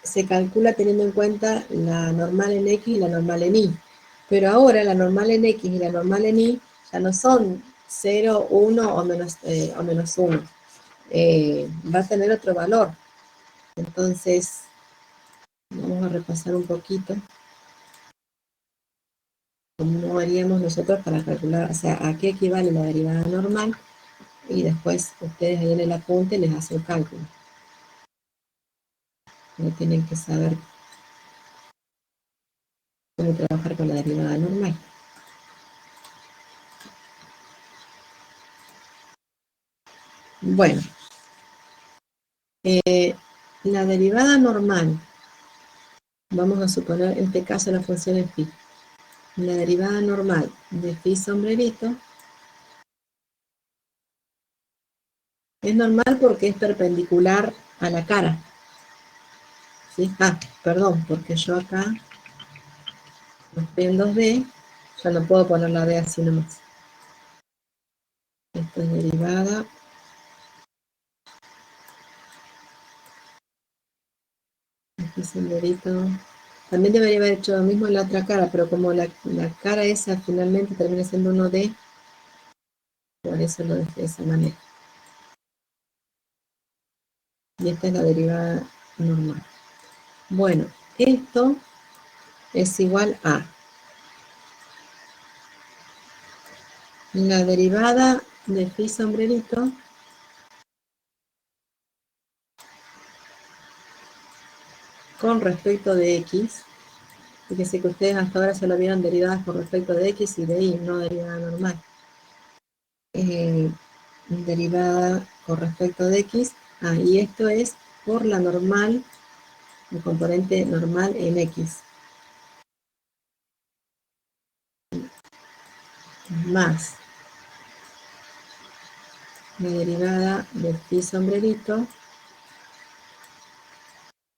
se calcula teniendo en cuenta la normal en X y la normal en Y. Pero ahora la normal en X y la normal en Y ya no son 0, 1 o menos 1. Va a tener otro valor. Entonces, vamos a repasar un poquito cómo haríamos nosotros para calcular, o sea, a qué equivale la derivada normal, y después ustedes ahí en el apunte les hacen el cálculo. No tienen que saber cómo trabajar con la derivada normal. Bueno, la derivada normal, vamos a suponer en este caso la función es phi. La derivada normal de phi sombrerito es normal porque es perpendicular a la cara. ¿Sí? Perdón, porque yo acá estoy en 2D, ya no puedo poner la D así nomás. Esto es derivada. Este sombrerito. También debería haber hecho lo mismo en la otra cara, pero como la cara esa finalmente termina siendo 1D, por eso lo dejé de esa manera. Y esta es la derivada normal. Bueno, esto es igual a la derivada de phi sombrerito con respecto de x. Fíjense que ustedes hasta ahora solo vieron derivadas con respecto de x y de y, no derivada normal. Derivada con respecto de x, y esto es por la normal, el componente normal en X. Más la derivada de phi sombrerito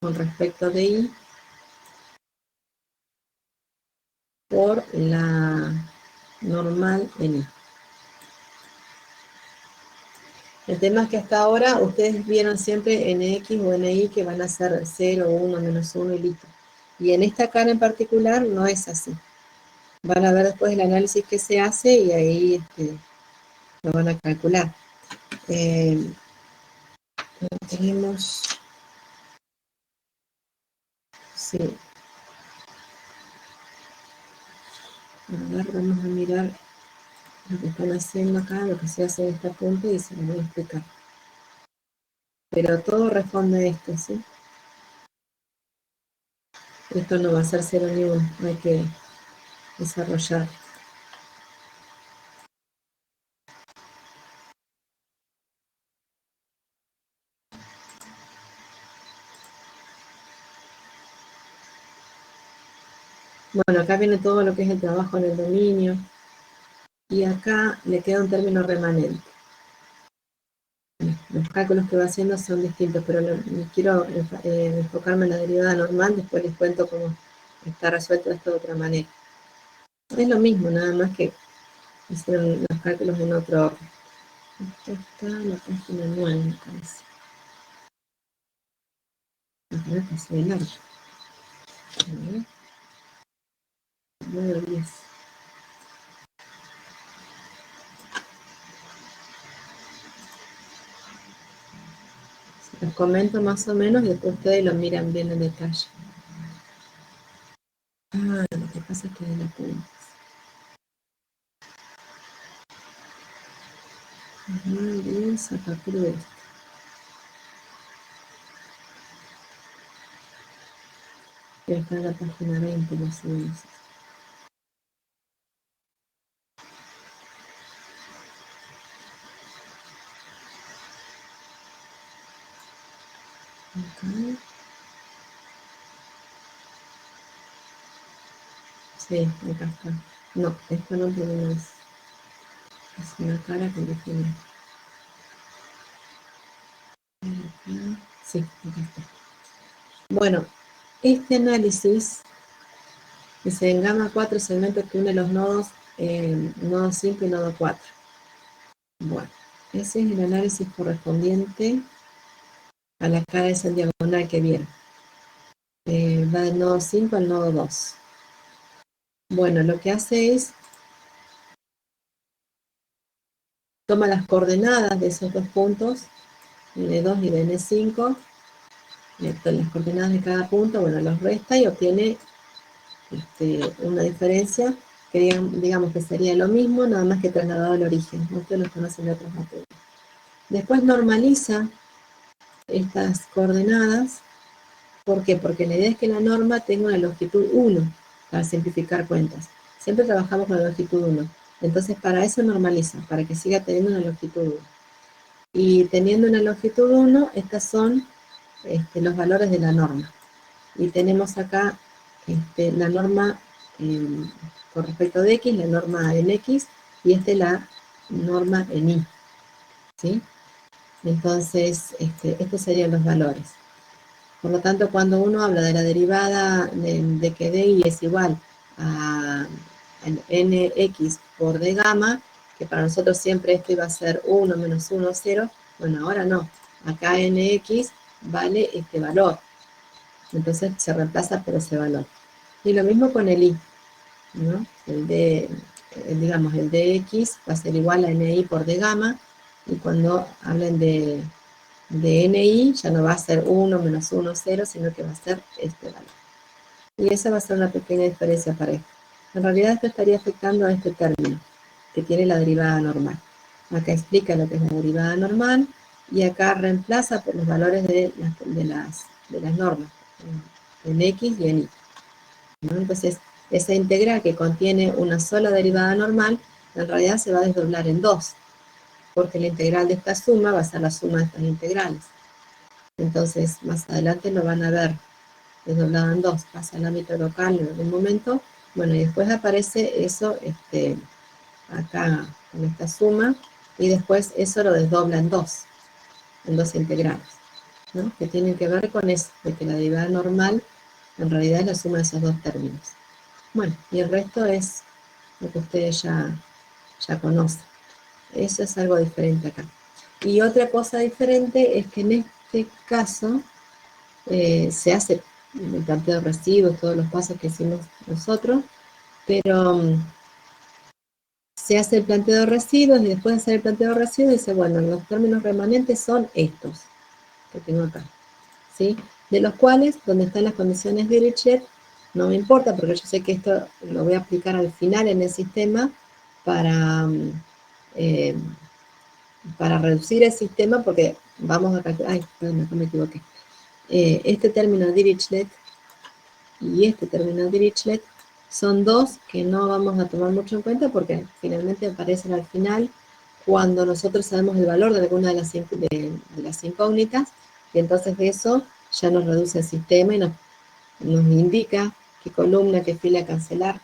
con respecto de y por la normal en y. El tema es que hasta ahora ustedes vieron siempre nx o ni que van a ser 0, 1, menos 1 y listo. Y en esta cara en particular no es así. Van a ver después el análisis que se hace y ahí lo van a calcular. Tenemos... Sí. A ver, vamos a mirar lo que están haciendo acá, lo que se hace en esta punta y se lo voy a explicar. Pero todo responde a esto, ¿sí? Esto no va a ser 0 ni 1, hay que desarrollar. Bueno, acá viene todo lo que es el trabajo en el dominio. Y acá le queda un término remanente. Los cálculos que va haciendo son distintos, pero quiero enfocarme en la derivada normal, después les cuento cómo está resuelto esto de otra manera. Es lo mismo, nada más que hicieron los cálculos en otro orden. Esta está la página 9, me parece. La está así de larga. 9 o 10. Los comento más o menos y después ustedes lo miran bien en detalle. Ah, lo que pasa es que hay la punta. 9, 10 a partir de esto. Que está en la página 20 más o menos. Acá. Sí, acá está. No, esto no tiene más. Es una cara que define. Sí, acá está. Bueno, este análisis que se engama 4 segmentos que une los nodos, nodo 5 y nodo 4. Bueno, ese es el análisis correspondiente a la cara esa en diagonal que vieron. Va del nodo 5 al nodo 2. Bueno, lo que hace es toma las coordenadas de esos dos puntos, N2 y de N5, las coordenadas de cada punto, bueno, los resta y obtiene una diferencia que digamos que sería lo mismo, nada más que trasladado al origen. Ustedes lo conocen de otras materias. Después normaliza estas coordenadas. ¿Por qué? Porque la idea es que la norma tenga una longitud 1 para simplificar cuentas. Siempre trabajamos con la longitud 1. Entonces, para eso normaliza, para que siga teniendo una longitud 1. Y teniendo una longitud 1, estas son los valores de la norma. Y tenemos acá la norma con respecto de X, la norma en X, y la norma en Y. ¿Sí? Entonces, estos serían los valores. Por lo tanto, cuando uno habla de la derivada de que DY es igual a nx por d gamma, que para nosotros siempre esto iba a ser 1 menos 1, 0, bueno, ahora no. Acá nx vale este valor. Entonces se reemplaza por ese valor. Y lo mismo con el y, ¿no? El dx va a ser igual a ni por d gamma, y cuando hablen de ni ya no va a ser 1 menos 1, 0, sino que va a ser este valor. Y esa va a ser una pequeña diferencia para esto. En realidad esto estaría afectando a este término, que tiene la derivada normal. Acá explica lo que es la derivada normal, y acá reemplaza por los valores de las normas, en x y en y. ¿No? Entonces, esa integral que contiene una sola derivada normal, en realidad se va a desdoblar en dos, porque la integral de esta suma va a ser la suma de estas integrales. Entonces, más adelante lo van a ver desdoblado en dos, pasa al ámbito local en algún momento, bueno, y después aparece eso acá con esta suma, y después eso lo desdobla en dos integrales, ¿no? Que tienen que ver con eso, de que la derivada normal en realidad es la suma de esos dos términos. Bueno, y el resto es lo que ustedes ya conocen. Eso es algo diferente acá. Y otra cosa diferente es que en este caso se hace el planteo de residuos, todos los pasos que hicimos nosotros, pero se hace el planteo de residuos y después de hacer el planteo de residuos dice, bueno, los términos remanentes son estos que tengo acá, ¿sí? De los cuales, donde están las condiciones de Dirichlet, no me importa porque yo sé que esto lo voy a aplicar al final en el sistema para reducir el sistema, porque vamos a calcular, ay, perdón, no me equivoqué. Este término Dirichlet y este término Dirichlet son dos que no vamos a tomar mucho en cuenta porque finalmente aparecen al final cuando nosotros sabemos el valor de alguna de las incógnitas, y entonces de eso ya nos reduce el sistema y nos indica qué columna, qué fila cancelar.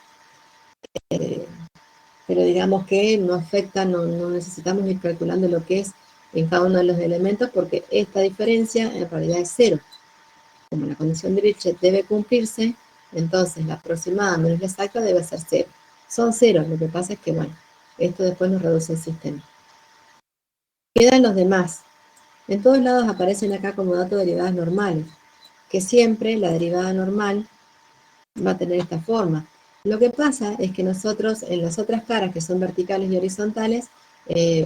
Pero digamos que no afecta, no necesitamos ir calculando lo que es en cada uno de los elementos, porque esta diferencia en realidad es cero. Como la condición de Dirichlet debe cumplirse, entonces la aproximada menos la exacta debe ser cero. Son ceros, lo que pasa es que, bueno, esto después nos reduce el sistema. Quedan los demás. En todos lados aparecen acá como datos derivadas normales, que siempre la derivada normal va a tener esta forma. Lo que pasa es que nosotros en las otras caras que son verticales y horizontales,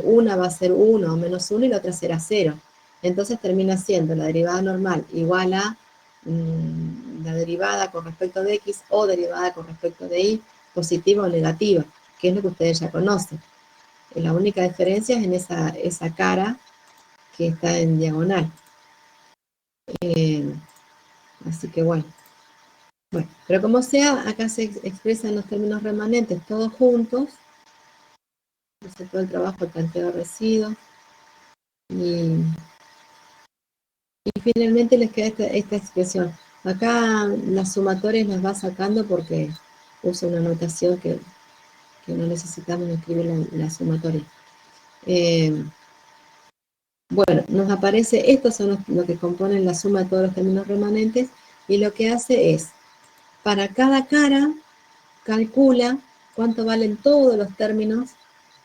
una va a ser 1 o menos 1 y la otra será 0. Entonces termina siendo la derivada normal igual a la derivada con respecto de x o derivada con respecto de y, positiva o negativa, que es lo que ustedes ya conocen. La única diferencia es en esa cara que está en diagonal. Así que bueno. Bueno, pero como sea, acá se expresan los términos remanentes todos juntos. Hace todo el trabajo, el planteo de residuos. Y finalmente les queda esta expresión. Acá las sumatorias las va sacando porque usa una notación que no necesitamos escribir la sumatoria. Bueno, nos aparece, estos son los que componen la suma de todos los términos remanentes, y lo que hace es, para cada cara, calcula cuánto valen todos los términos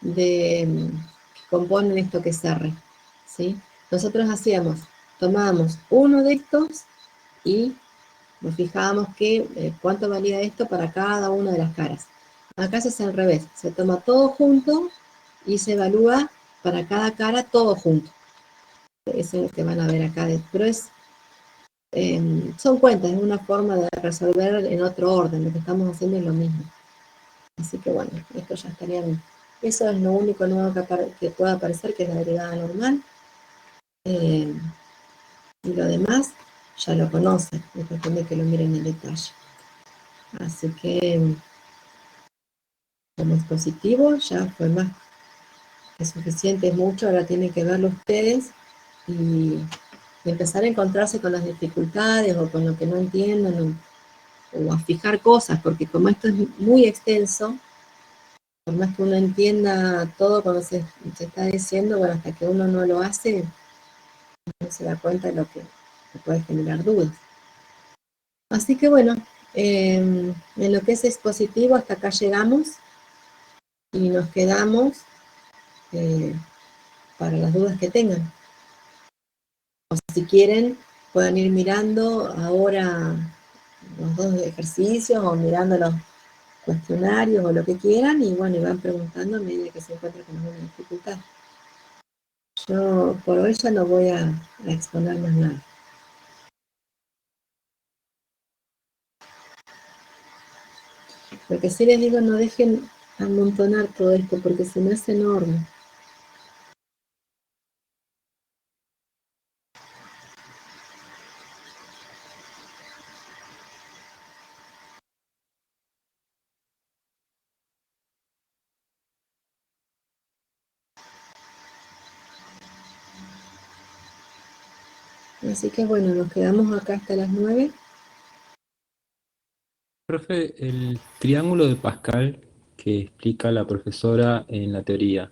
que componen esto que es R, ¿sí? Nosotros tomábamos uno de estos y nos fijábamos que cuánto valía esto para cada una de las caras. Acá se hace al revés, se toma todo junto y se evalúa para cada cara todo junto. Eso es lo que van a ver acá, pero son cuentas, es una forma de resolver en otro orden, lo que estamos haciendo es lo mismo. Así que bueno, esto ya estaría bien. Eso es lo único nuevo que pueda aparecer, que es la derivada normal. Y lo demás ya lo conocen, es cuestión de que lo miren en detalle. Así que como es positivo, ya fue más que suficiente, es mucho, ahora tienen que verlo ustedes y empezar a encontrarse con las dificultades o con lo que no entiendan o a fijar cosas, porque como esto es muy extenso, por más que uno entienda todo cuando se está diciendo, bueno, hasta que uno no lo hace, no se da cuenta de lo que puede generar dudas. Así que bueno, en lo que es expositivo hasta acá llegamos y nos quedamos para las dudas que tengan. O si quieren, pueden ir mirando ahora los dos ejercicios o mirando los cuestionarios o lo que quieran y bueno, y van preguntando a medida que se encuentran con alguna dificultad. Yo por hoy ya no voy a exponer más nada. Lo que sí les digo, no dejen amontonar todo esto porque se me hace enorme. Así que bueno, nos quedamos acá hasta las 9. Profe, el triángulo de Pascal que explica la profesora en la teoría,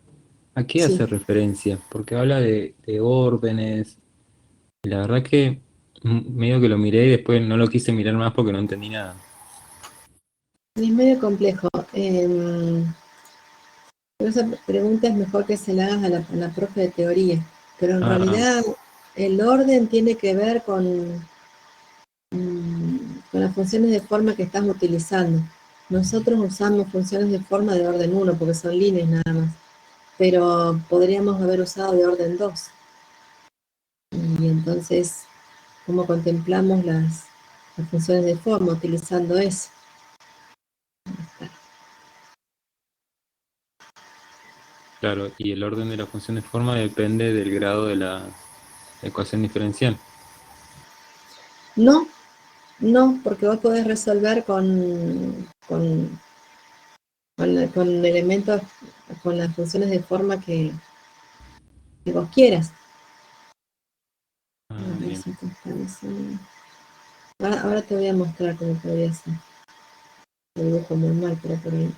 ¿a qué Sí. hace referencia? Porque habla de órdenes, y la verdad que medio que lo miré y después no lo quise mirar más porque no entendí nada. Es medio complejo. Pero esa pregunta es mejor que se la hagas a la profe de teoría. Pero en Ah, realidad el orden tiene que ver con las funciones de forma que estás utilizando. Nosotros usamos funciones de forma de orden 1 porque son líneas nada más. Pero podríamos haber usado de orden 2. Y entonces, ¿cómo contemplamos las funciones de forma utilizando eso? claro, y el orden de la función de forma depende del grado de la ecuación diferencial. No, no, porque vos podés resolver con elementos, con las funciones de forma que vos quieras. A Ah, ver bien. si te parece. Ahora te voy a mostrar cómo podría ser. Lo dibujo muy mal, pero por ahí.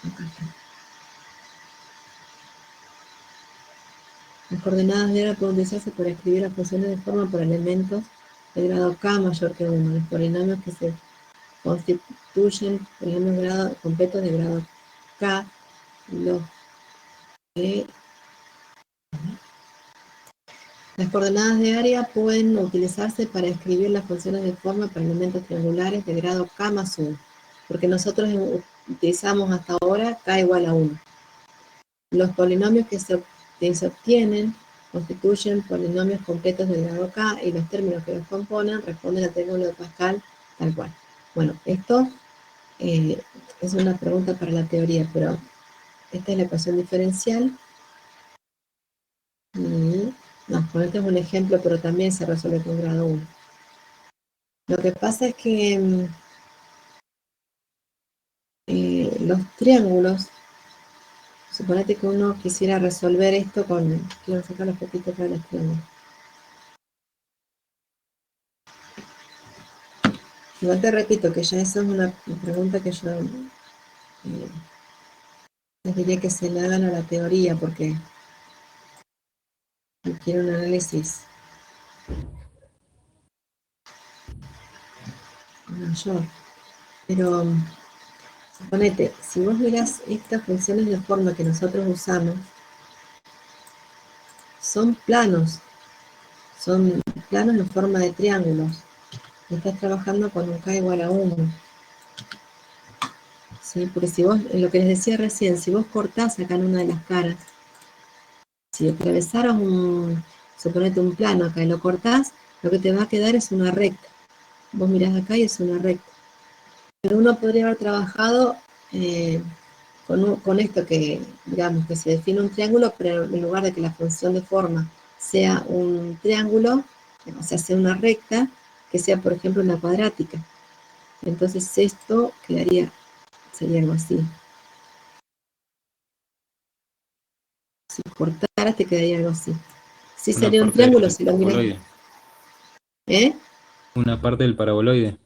Acá está. Las coordenadas de área pueden utilizarse para escribir las funciones de forma por elementos de grado K mayor que 1. Los polinomios que se constituyen polinomios de grado completos de grado K, los que las coordenadas de área pueden utilizarse para escribir las funciones de forma para elementos triangulares de grado K más 1, porque nosotros utilizamos hasta ahora K igual a 1. Los polinomios que se obtienen constituyen polinomios completos de grado K y los términos que los componen responden al triángulo de Pascal tal cual. Bueno, esto es una pregunta para la teoría, pero esta es la ecuación diferencial. Y, no, con este es un ejemplo, pero también se resuelve con grado 1. Lo que pasa es que los triángulos, suponete que uno quisiera resolver esto con, quiero sacar los poquitos para los triángulos. Igual te repito que ya eso es una pregunta que yo les diría que se la hagan a la teoría porque requiere un análisis mayor. Pero suponete, si vos mirás estas funciones de forma que nosotros usamos, son planos en forma de triángulos. Y estás trabajando con un K igual a 1. ¿Sí? Porque si vos, lo que les decía recién, si vos cortás acá en una de las caras, si atravesaras suponete un plano acá y lo cortás, lo que te va a quedar es una recta. Vos mirás acá y es una recta. Pero uno podría haber trabajado con esto que, digamos, que se define un triángulo, pero en lugar de que la función de forma sea un triángulo, o sea, sea una recta, que sea, por ejemplo, una cuadrática. Entonces esto sería algo así. Si cortaras te quedaría algo así. Sí Una sería un parte triángulo del si lo miras. paraboloide. ¿Eh? Una parte del paraboloide.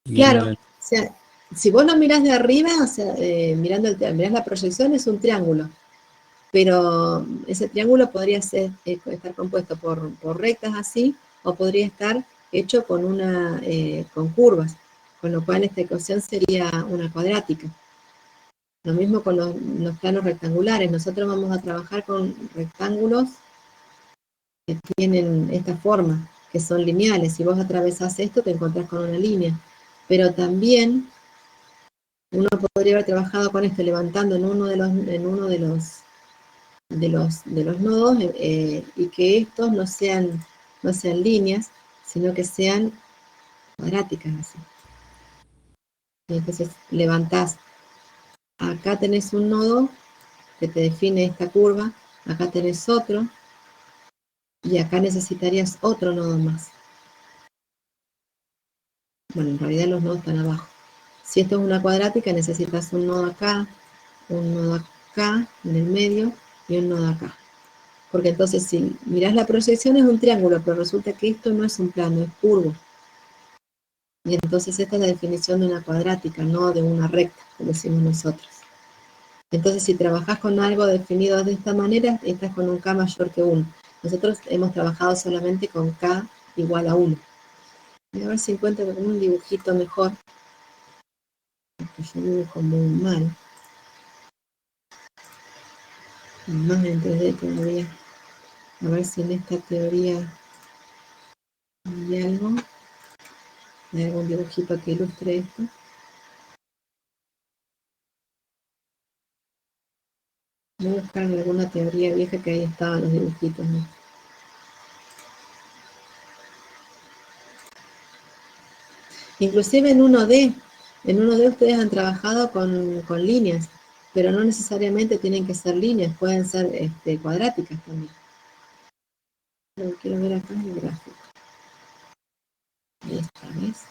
Claro, Viéndola. o sea, si vos lo mirás de arriba, o sea, mirás la proyección, es un triángulo. Pero ese triángulo podría estar compuesto por rectas así, o podría estar hecho con curvas, con lo cual esta ecuación sería una cuadrática. Lo mismo con los planos rectangulares. Nosotros vamos a trabajar con rectángulos que tienen esta forma, que son lineales. Si vos atravesás esto, te encontrás con una línea. Pero también uno podría haber trabajado con esto, levantando en uno de los nodos y que estos no sean líneas, sino que sean cuadráticas así. Y entonces levantás, acá tenés un nodo que te define esta curva, acá tenés otro, y acá necesitarías otro nodo más. Bueno, en realidad los nodos están abajo. Si esto es una cuadrática, necesitas un nodo acá, en el medio, y un nodo acá. Porque entonces si mirás la proyección es un triángulo, pero resulta que esto no es un plano, es curvo. Y entonces esta es la definición de una cuadrática, no de una recta, como decimos nosotros. Entonces si trabajás con algo definido de esta manera, estás con un K mayor que 1. Nosotros hemos trabajado solamente con K igual a 1. Voy a ver si encuentro un dibujito mejor, porque yo dibujo muy mal. Más en 3D todavía. A ver si en esta teoría hay algo. Hay algún dibujito que ilustre esto. Voy a buscar en alguna teoría vieja que ahí estaban los dibujitos, ¿no? Inclusive en 1D ustedes han trabajado con líneas, pero no necesariamente tienen que ser líneas, pueden ser cuadráticas también. Lo que quiero ver acá es el gráfico. Esta vez.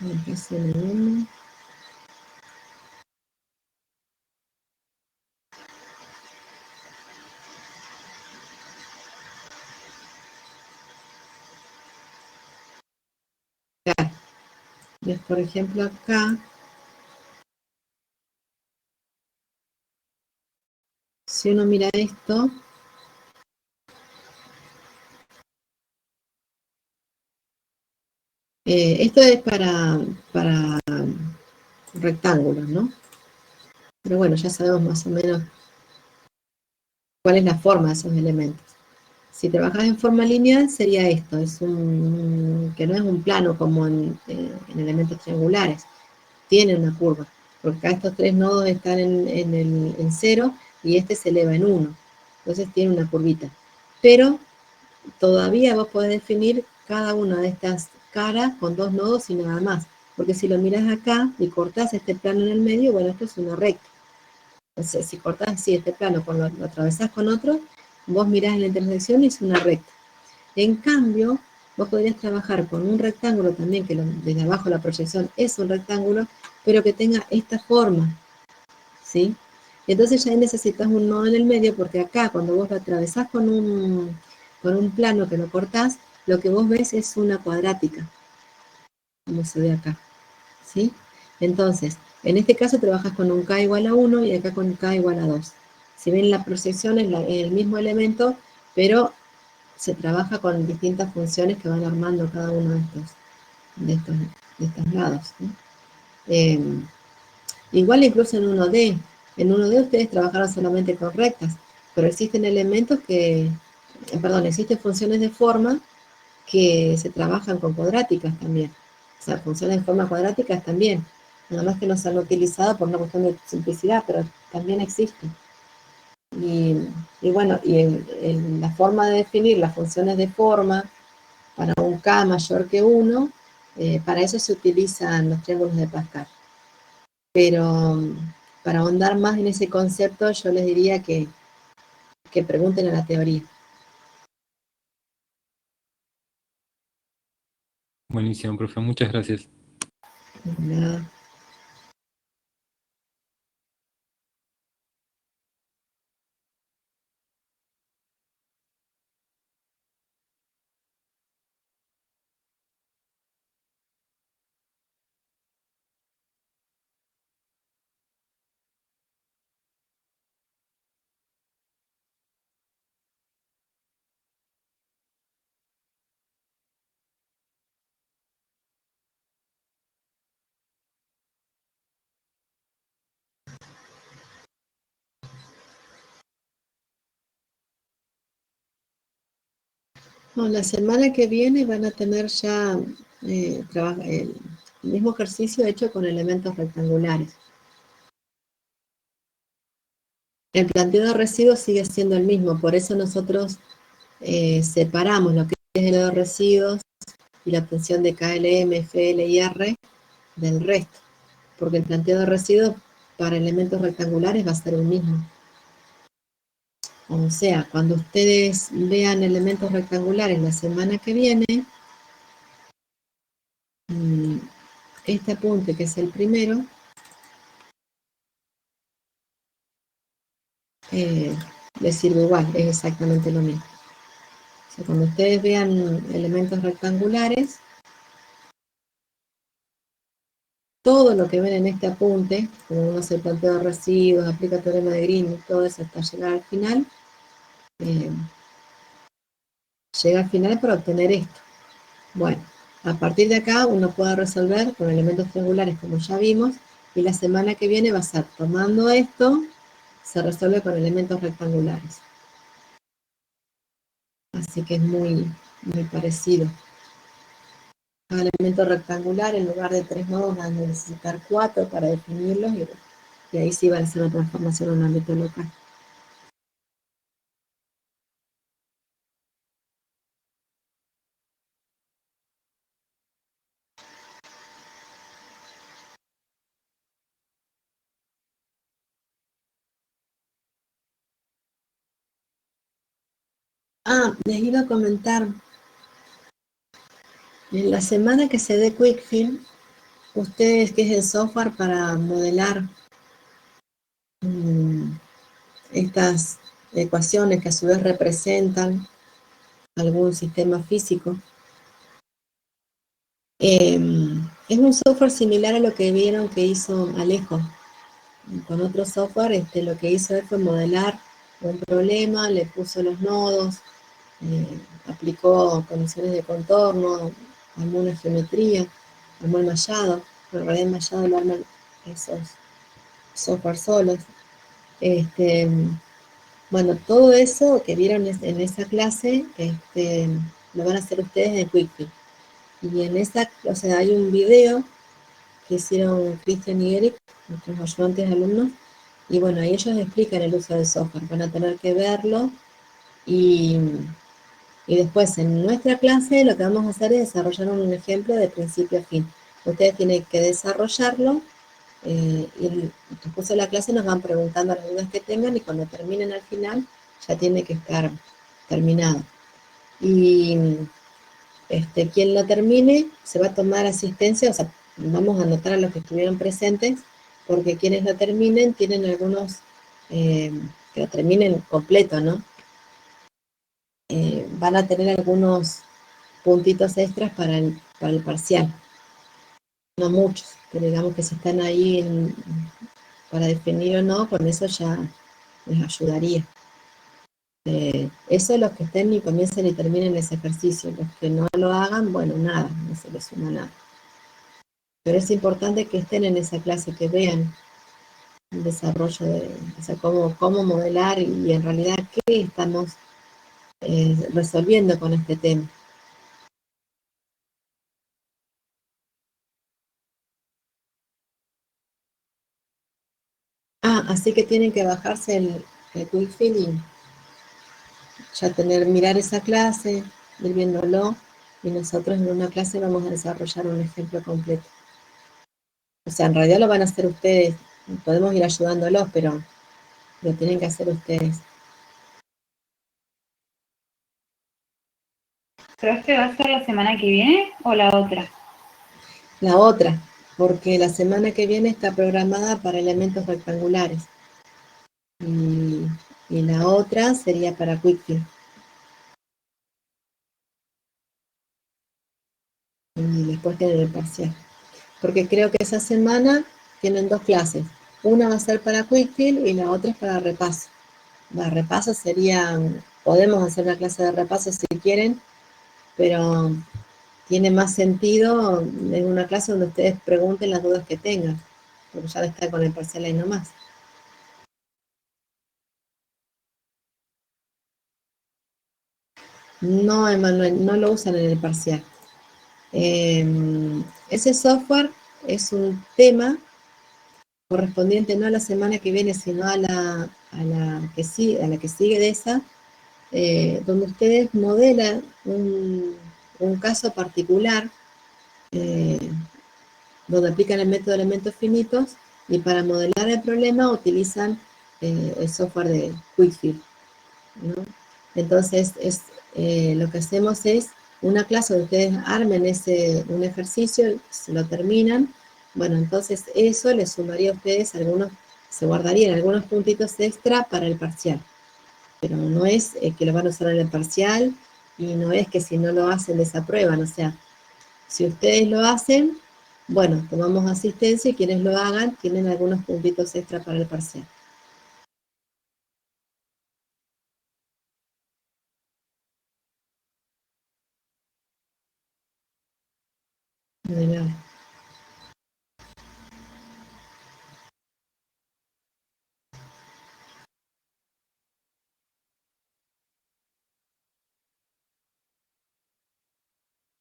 Acá es el 1. Claro. Entonces, por ejemplo, acá, si uno mira esto, esto es para rectángulos, ¿no? Pero bueno, ya sabemos más o menos cuál es la forma de esos elementos. Si trabajas en forma lineal sería esto, que no es un plano como en elementos triangulares, tiene una curva, porque acá estos tres nodos están en 0 y este se eleva en 1, entonces tiene una curvita. Pero todavía vos podés definir cada una de estas caras con 2 nodos y nada más, porque si lo miras acá y cortás este plano en el medio, bueno, esto es una recta. Entonces, si cortás así este plano, lo atravesás con otro, vos mirás en la intersección y es una recta. En cambio, vos podrías trabajar con un rectángulo también, que desde abajo la proyección es un rectángulo, pero que tenga esta forma, ¿sí? Entonces ya necesitas un nodo en el medio, porque acá cuando vos lo atravesás con un plano que lo cortás, lo que vos ves es una cuadrática, como se ve acá, ¿sí? Entonces, en este caso trabajas con un K igual a 1 y acá con K igual a 2. Si ven la proyección es el mismo elemento, pero se trabaja con distintas funciones que van armando cada uno de estos lados, ¿no? Igual incluso en 1D. En 1D ustedes trabajaron solamente con rectas, pero existen elementos existen funciones de forma que se trabajan con cuadráticas también. O sea, funciones de forma cuadráticas también. Nada más que no se han utilizado por una cuestión de simplicidad, pero también existen. Y bueno, y en la forma de definir las funciones de forma para un K mayor que 1, para eso se utilizan los triángulos de Pascal. Pero para ahondar más en ese concepto, yo les diría que pregunten a la teoría. Buenísimo, profe, muchas gracias. Nada. No, la semana que viene van a tener ya el mismo ejercicio hecho con elementos rectangulares. El planteo de residuos sigue siendo el mismo, por eso nosotros separamos lo que es el de residuos y la obtención de KLM, FL y R del resto, porque el planteo de residuos para elementos rectangulares va a ser el mismo. O sea, cuando ustedes vean elementos rectangulares la semana que viene, este apunte, que es el primero, les sirve igual, es exactamente lo mismo. O sea, cuando ustedes vean elementos rectangulares, todo lo que ven en este apunte, como uno se plantea de residuos, aplica teorema de Green, todo eso hasta llegar al final, llega al final para obtener esto. Bueno, a partir de acá uno puede resolver con elementos triangulares como ya vimos, y la semana que viene va a ser tomando esto, se resuelve con elementos rectangulares. Así que es muy, muy parecido. Cada elemento rectangular, en lugar de 3 nodos, van a necesitar 4 para definirlos, y ahí sí van a hacer una transformación en un ámbito local. Ah, les iba a comentar, en la semana que se dé Quickfield, ustedes, que es el software para modelar estas ecuaciones que a su vez representan algún sistema físico, es un software similar a lo que vieron que hizo Alejo. Con otro software, lo que hizo él fue modelar un problema, le puso los nodos, aplicó condiciones de contorno, armó una geometría, armó el mallado, pero en realidad el mallado lo arman esos software solos. Bueno, todo eso que vieron en esa clase, lo van a hacer ustedes en Quickfield. Y en esa, o sea, hay un video que hicieron Cristian y Eric, nuestros ayudantes alumnos, y bueno, ahí ellos explican el uso del software, van a tener que verlo, y después en nuestra clase lo que vamos a hacer es desarrollar un ejemplo de principio a fin. Ustedes tienen que desarrollarlo, y después de la clase nos van preguntando las dudas que tengan, y cuando terminen al final ya tiene que estar terminado. Y quien lo termine se va a tomar asistencia, o sea, vamos a anotar a los que estuvieron presentes, porque quienes lo terminen tienen algunos, que lo terminen completo, ¿no? Van a tener algunos puntitos extras para el parcial. No muchos, pero digamos que si están ahí para definir o no, con eso ya les ayudaría. Eso los que estén y comiencen y terminen ese ejercicio. Los que no lo hagan, bueno, nada, no se les suma nada. Pero es importante que estén en esa clase, que vean el desarrollo o sea, cómo modelar y en realidad qué estamos resolviendo con este tema. Ah, así que tienen que bajarse el Quickfield y ya mirar esa clase, ir viéndolo, y nosotros en una clase vamos a desarrollar un ejemplo completo. O sea, en realidad lo van a hacer ustedes, podemos ir ayudándolos, pero lo tienen que hacer ustedes. ¿Pero este va a ser la semana que viene o la otra? La otra, porque la semana que viene está programada para elementos rectangulares. Y la otra sería para Quickfield. Y después tienen el parcial. Porque creo que esa semana tienen 2 clases. Una va a ser para Quickfield y la otra es para repaso. La repaso sería, podemos hacer una clase de repaso si quieren, pero tiene más sentido en una clase donde ustedes pregunten las dudas que tengan, porque ya está con el parcial ahí nomás. No, Emanuel, no lo usan en el parcial. Ese software es un tema correspondiente no a la semana que viene, sino a la que sigue de esa, donde ustedes modelan un caso particular, donde aplican el método de elementos finitos, y para modelar el problema utilizan el software de Quickfield, ¿no? Entonces, lo que hacemos es una clase donde ustedes armen un ejercicio, se lo terminan. Bueno, entonces eso les sumaría a ustedes se guardarían algunos puntitos extra para el parcial. pero no es que lo van a usar en el parcial y no es que si no lo hacen desaprueban, o sea, si ustedes lo hacen, bueno, tomamos asistencia y quienes lo hagan tienen algunos puntitos extra para el parcial. De nada.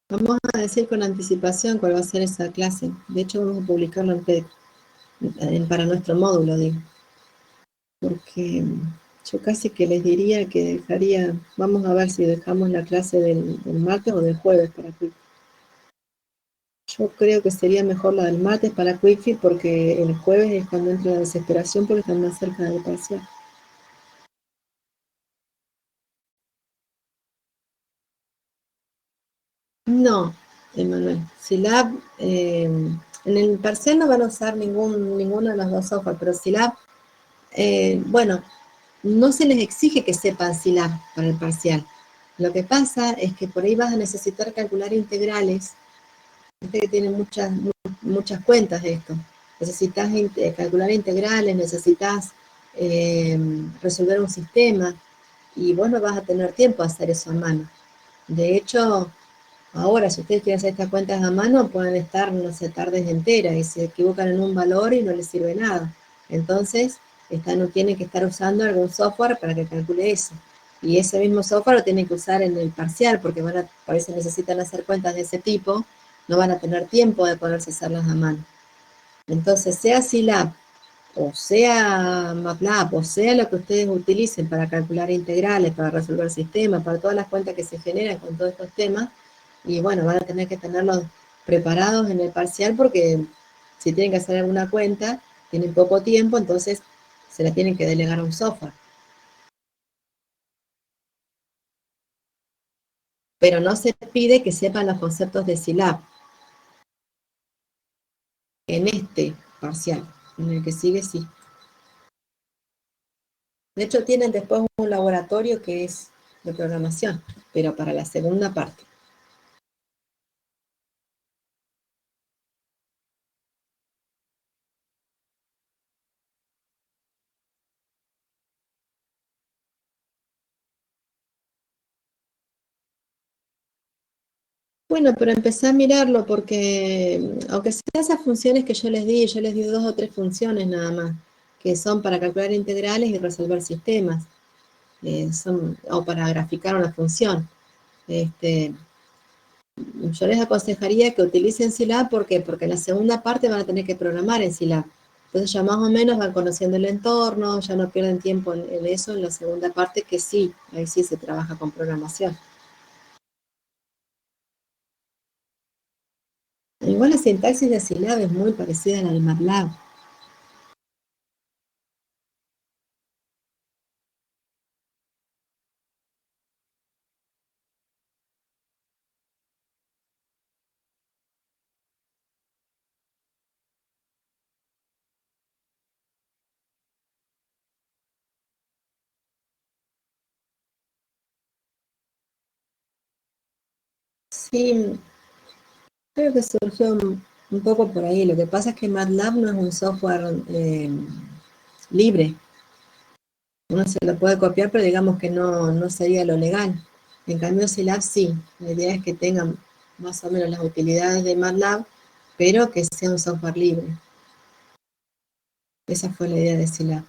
Vamos a decir con anticipación cuál va a ser esa clase. De hecho, vamos a publicarlo para nuestro módulo, digo. Porque yo casi que les diría que dejaría, vamos a ver si dejamos la clase del martes o del jueves para Quickfit. Yo creo que sería mejor la del martes para Quickfit porque el jueves es cuando entra la desesperación porque están más cerca del parcial. No, Emanuel. Silab, en el parcial no van a usar ninguno de los dos software, pero Silab, bueno, no se les exige que sepan Silab para el parcial. Lo que pasa es que por ahí vas a necesitar calcular integrales. Viste que tiene muchas cuentas esto. Necesitas calcular integrales, necesitas resolver un sistema y vos no vas a tener tiempo a hacer eso a mano. De hecho, ahora, si ustedes quieren hacer estas cuentas a mano, pueden estar, no sé, tardes enteras y se equivocan en un valor y no les sirve nada. Entonces, tienen que estar usando algún software para que calcule eso. Y ese mismo software lo tienen que usar en el parcial, porque por eso necesitan hacer cuentas de ese tipo, no van a tener tiempo de poderse hacerlas a mano. Entonces, sea Silab, o sea MATLAB, o sea lo que ustedes utilicen para calcular integrales, para resolver sistemas, para todas las cuentas que se generan con todos estos temas, y bueno, van a tener que tenerlos preparados en el parcial porque si tienen que hacer alguna cuenta, tienen poco tiempo, entonces se la tienen que delegar a un software. Pero no se pide que sepan los conceptos de Silab en este parcial, en el que sigue sí. De hecho, tienen después un laboratorio que es de programación, pero para la segunda parte. Bueno, pero empecé a mirarlo porque, aunque sean esas funciones que yo les di 2 o 3 funciones nada más, que son para calcular integrales y resolver sistemas, o para graficar una función. Yo les aconsejaría que utilicen Silab, ¿por qué? Porque en la segunda parte van a tener que programar en Silab. Entonces ya más o menos van conociendo el entorno, ya no pierden tiempo en eso, en la segunda parte que sí, ahí sí se trabaja con programación. Igual la sintaxis de Silab es muy parecida a la de MATLAB. Sí, creo que surgió un poco por ahí. Lo que pasa es que MATLAB no es un software libre. Uno se lo puede copiar, pero digamos que no sería lo legal. En cambio, Silab sí. La idea es que tengan más o menos las utilidades de MATLAB, pero que sea un software libre. Esa fue la idea de Silab.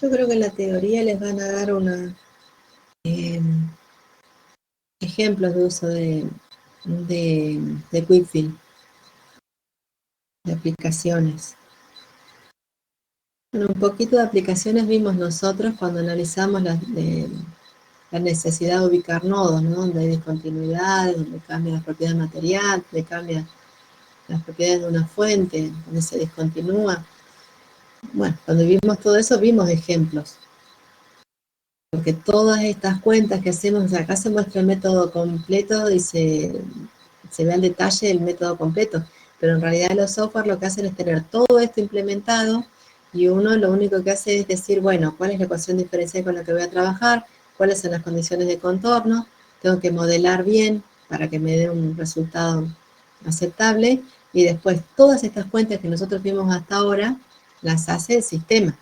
Yo creo que en la teoría les van a dar ejemplos de uso de Quickfield, de aplicaciones. Bueno, un poquito de aplicaciones vimos nosotros cuando analizamos la necesidad de ubicar nodos, ¿no? Donde hay discontinuidades, donde cambia la propiedad material, donde cambia las propiedades de una fuente, donde se discontinúa. Bueno, cuando vimos todo eso, vimos ejemplos. Porque todas estas cuentas que hacemos, acá se muestra el método completo y se ve al detalle el método completo, pero en realidad los software lo que hacen es tener todo esto implementado y uno lo único que hace es decir, bueno, ¿cuál es la ecuación diferencial con la que voy a trabajar? ¿Cuáles son las condiciones de contorno? Tengo que modelar bien para que me dé un resultado aceptable y después todas estas cuentas que nosotros vimos hasta ahora las hace el sistema.